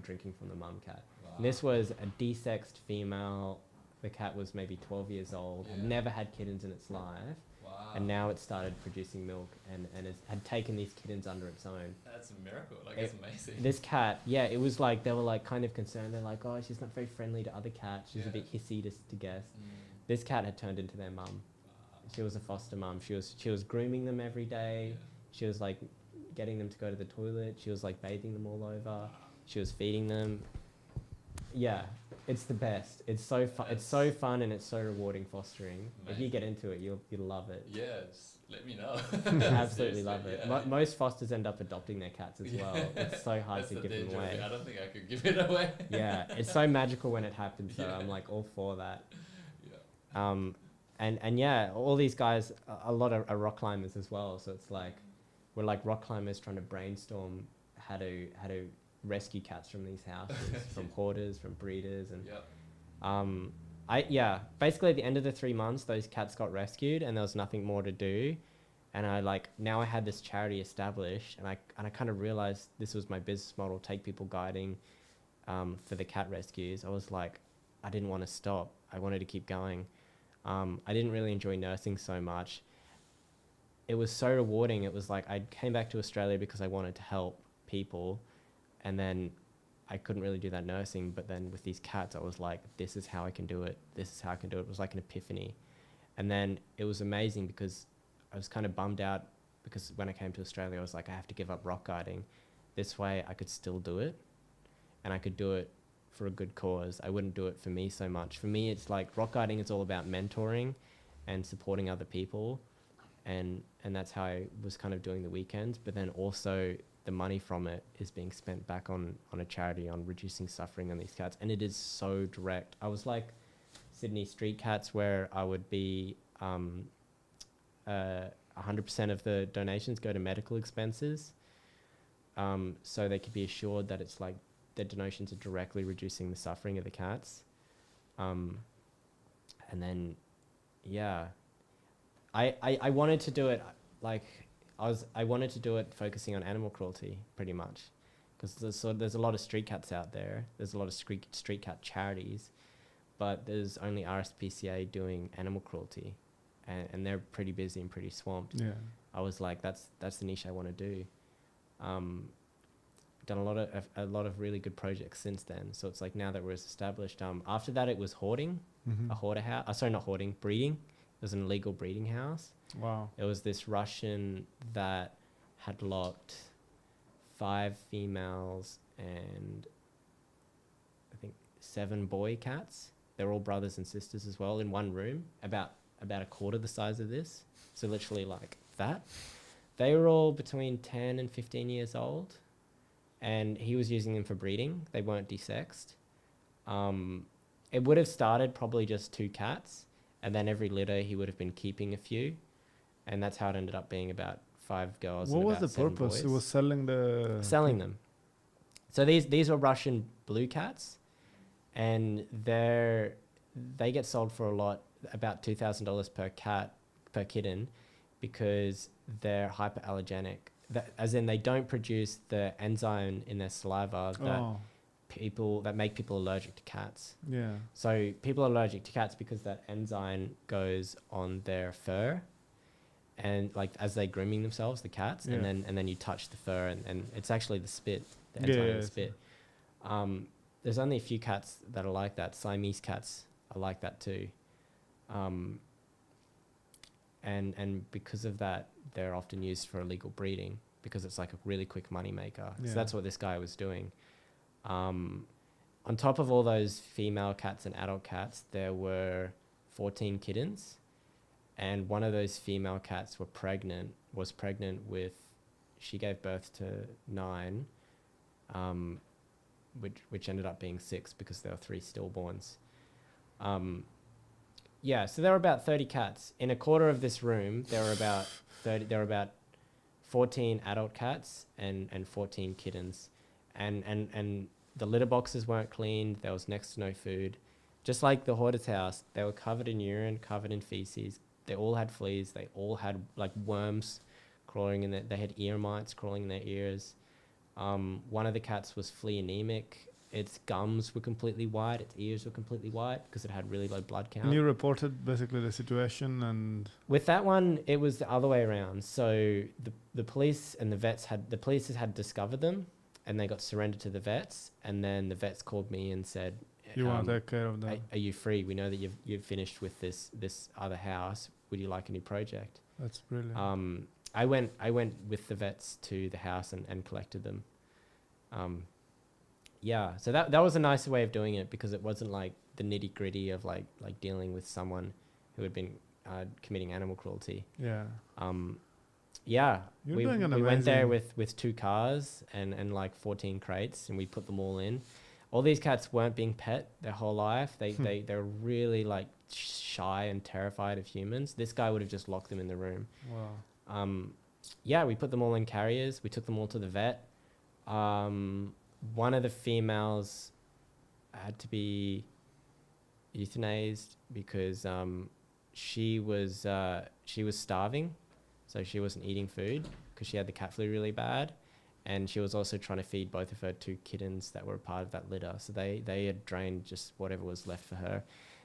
drinking from the mum cat. Wow. And this was a desexed female. The cat was maybe 12 years old, had never had kittens in its life. Wow. And now it started producing milk and had taken these kittens under its own. That's a miracle. It's amazing. This cat, it was like, they were like kind of concerned. They're like, oh, she's not very friendly to other cats. She's a bit hissy to guess. This cat had turned into their mum. Wow. She was a foster mum. She was grooming them every day. She was like getting them to go to the toilet. She was like bathing them all over. She was feeding them. Yeah, It's the best. It's so fun. It's so fun and it's so rewarding fostering. If you get into it, you'll love it.
Yeah, just let me know.
Absolutely love it.
Yeah.
Most fosters end up adopting their cats as well. It's so hard to give them away.
I don't think I could give it away.
Yeah, it's so magical when it happens. So I'm like all for that.
Yeah.
And yeah, all these guys, a lot are rock climbers as well. So it's like we're like rock climbers trying to brainstorm how to rescue cats from these houses, from hoarders, from breeders, and basically at the end of the 3 months, those cats got rescued, and there was nothing more to do. And now I had this charity established, and I kind of realized this was my business model: take people guiding for the cat rescues. I was like, I didn't want to stop. I wanted to keep going. I didn't really enjoy nursing so much. It was so rewarding. It was like I came back to Australia because I wanted to help people, and then I couldn't really do that nursing. But then with these cats, I was like, this is how I can do it. This is how I can do it. It was like an epiphany. And then it was amazing because I was kind of bummed out because when I came to Australia, I was like, I have to give up rock guiding. This way I could still do it, and I could do it for a good cause. I wouldn't do it for me so much. For me, it's like rock guiding is all about mentoring and supporting other people. And that's how I was kind of doing the weekends. But then also the money from it is being spent back on a charity on reducing suffering on these cats. And it is so direct. I was like Sydney street cats, where I would be 100% of the donations go to medical expenses. So they could be assured that it's like the donations are directly reducing the suffering of the cats. And then, yeah, I wanted to do it like I wanted to do it focusing on animal cruelty pretty much, because there's a lot of street cats out there. There's a lot of street cat charities, but there's only RSPCA doing animal cruelty, and they're pretty busy and pretty swamped.
Yeah.
I was like, that's the niche I want to do. Done a lot of really good projects since then. So it's like now that we're established. After that, it was hoarding, a hoarder house. Sorry, not hoarding, breeding. It was an illegal breeding house.
Wow.
It was this Russian that had locked 5 females and I think 7 boy cats. They're all brothers and sisters as well in one room, about a quarter the size of this. So literally like that. They were all between 10 and 15 years old, and he was using them for breeding. They weren't desexed. It would have started probably just 2 cats, and then every litter he would have been keeping a few, and that's how it ended up being about 5 girls.
What
and
was
about
the
7
purpose?
boys.
It was selling them.
So these were Russian blue cats, and they get sold for a lot, about $2,000 per kitten, because they're hyperallergenic. As in, they don't produce the enzyme in their saliva that make people allergic to cats.
Yeah.
So people are allergic to cats because that enzyme goes on their fur, and like as they're grooming themselves, the cats, and then you touch the fur, and it's actually the spit, the enzyme in the spit. There's only a few cats that are like that. Siamese cats are like that too. And because of that, they're often used for illegal breeding because it's like a really quick money maker. So that's what this guy was doing. On top of all those female cats and adult cats, there were 14 kittens, and one of those female cats was pregnant with, she gave birth to 9, which ended up being 6 because there were 3 stillborns. So there were about 30 cats. In a quarter of this room, there were about 14 adult cats and 14 kittens. And the litter boxes weren't cleaned. There was next to no food. Just like the hoarder's house, they were covered in urine, covered in feces. They all had fleas. They all had like worms crawling in they had ear mites crawling in their ears. One of the cats was flea anemic. Its gums were completely white. Its ears were completely white because it had really low blood count.
And you reported basically the situation, and
with that one, it was the other way around. So the police and the police had discovered them, and they got surrendered to the vets. And then the vets called me and said,
"You want to take care of them?
Are you free? We know that you've finished with this other house. Would you like a new project?"
That's brilliant.
I went with the vets to the house and collected them. yeah, so that was a nicer way of doing it, because it wasn't like the nitty gritty of like dealing with someone who had been committing animal cruelty.
Yeah.
Yeah,
You're
we
doing an
went there
amazing-
with 2 cars and like 14 crates, and we put them all in. All these cats weren't being pet their whole life. They're really like shy and terrified of humans. This guy would have just locked them in the room.
Wow.
Yeah, we put them all in carriers. We took them all to the vet. One of the females had to be euthanized because she was starving, so she wasn't eating food because she had the cat flu really bad, and she was also trying to feed both of her 2 kittens that were a part of that litter. So they had drained just whatever was left for her.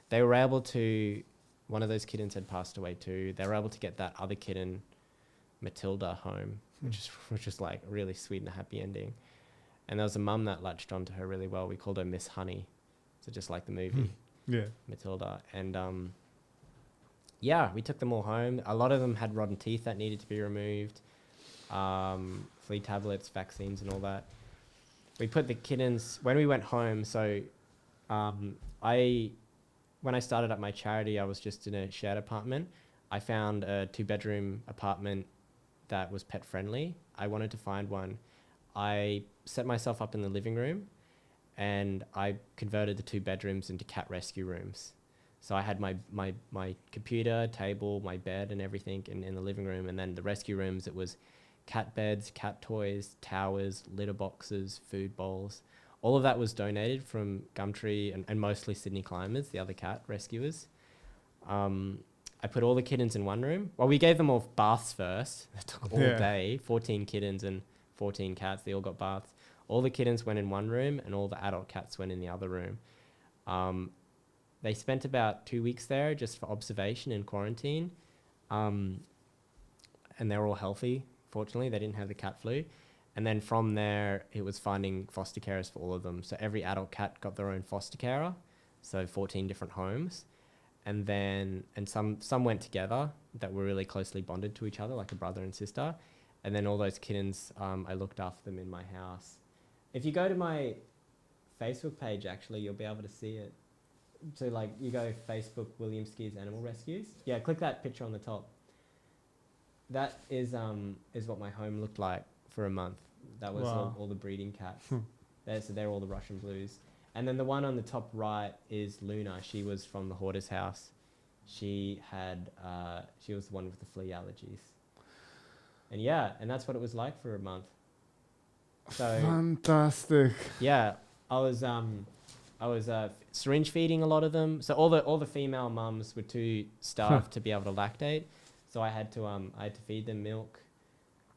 They were able to. One of those kittens had passed away too. They were able to get that other kitten, Matilda, home, which is like a really sweet and happy ending. And there was a mum that latched onto her really well. We called her Miss Honey, so just like the movie.
Yeah.
Matilda. And yeah, we took them all home. A lot of them had rotten teeth that needed to be removed, flea tablets, vaccines, and all that. We put the kittens when we went home. So when I started up my charity, I was just in a shared apartment. I found a 2-bedroom apartment that was pet friendly. I wanted to find one. I set myself up in the living room, and I converted the 2 bedrooms into cat rescue rooms. So I had my computer, table, my bed and everything in the living room. And then the rescue rooms, it was cat beds, cat toys, towers, litter boxes, food bowls. All of that was donated from Gumtree and mostly Sydney Climbers, the other cat rescuers. I put all the kittens in one room. Well, we gave them all baths first. It took all day, 14 kittens and 14 cats. They all got baths. All the kittens went in one room and all the adult cats went in the other room. They spent about 2 weeks there just for observation and quarantine. And they were all healthy. Fortunately, they didn't have the cat flu. And then from there, it was finding foster carers for all of them. So every adult cat got their own foster carer. So 14 different homes. And then, and some went together that were really closely bonded to each other, like a brother and sister. And then all those kittens, I looked after them in my house. If you go to my Facebook page, actually, you'll be able to see it. So like you go Facebook, William SKEA's Animal Rescues. Yeah, click that picture on the top. That is what my home looked like for a month. That was all the breeding cats. So they're all the Russian blues. And then the one on the top right is Luna. She was from the hoarder's house. She was the one with the flea allergies. And yeah, and that's what it was like for a month. So
Fantastic.
yeah, I was syringe feeding a lot of them. So all the female mums were too starved to be able to lactate. So I had to feed them milk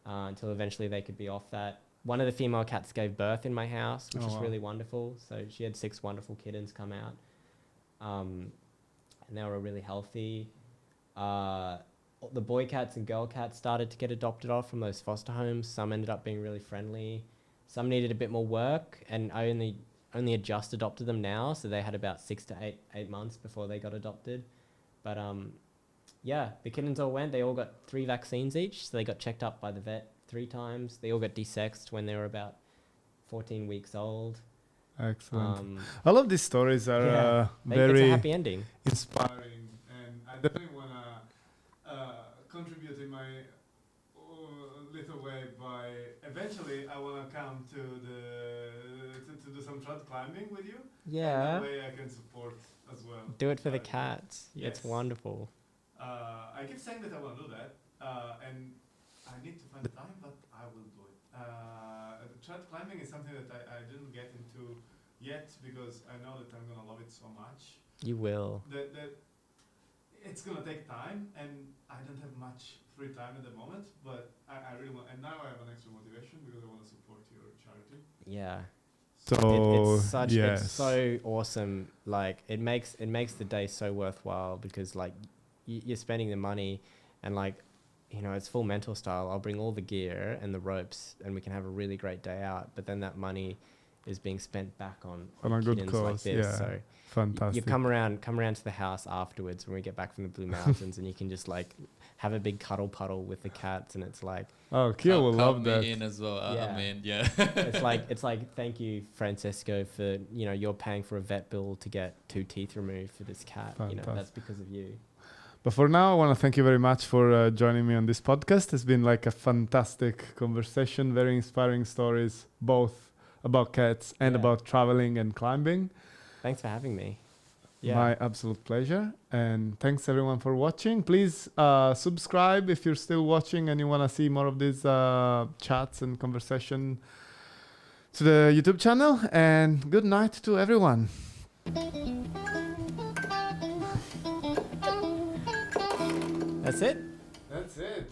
until eventually they could be off that. One of the female cats gave birth in my house, which was really wonderful. So she had 6 wonderful kittens come out. And they were really healthy. The boy cats and girl cats started to get adopted off from those foster homes. Some ended up being really friendly. Some needed a bit more work, and I only just adopted them now. So they had about 6 to 8 months before they got adopted. But yeah, the kittens all went. They all got 3 vaccines each. So they got checked up by the vet 3 times. They all got desexed when they were about 14 weeks old.
Excellent. All of these stories are
it's
very
a happy ending.
inspiring, and I definitely want to contribute in my little way by eventually I want to come to do some trad climbing with you.
Yeah.
And that way I can support as well.
Do it for the cats.
Yes.
It's wonderful.
I keep saying that I want to do that, and I need to find the time, but I will do it. Trad climbing is something that I didn't get into yet because I know that I'm going to love it so much.
You will.
That it's going to take time, and I don't have much free time at the moment, but I really want, and now I have an extra motivation because I want to support your charity.
Yeah.
So
It's so awesome. Like it makes the day so worthwhile because like you're spending the money, and like, you know, it's full mental style. I'll bring all the gear and the ropes and we can have a really great day out. But then that money is being spent back on
On a good
kittens
cause,
like this.
yeah.
So
Fantastic.
you come around to the house afterwards when we get back from the Blue Mountains, and you can just like have a big cuddle puddle with the cats, and it's like
Oh, Kia will love that.
in as well.
Yeah.
I mean, yeah.
it's like thank you, Francesco, for you're paying for a vet bill to get 2 teeth removed for this cat.
Fantastic.
That's because of you.
But for now, I want to thank you very much for joining me on this podcast. It's been like a fantastic conversation, very inspiring stories, both about cats and
Yeah.
about traveling and climbing.
Thanks for having me. Yeah.
My absolute pleasure. And thanks everyone for watching. Please subscribe if you're still watching and you want to see more of these chats and conversation to the YouTube channel. And good night to everyone.
That's it.
That's it.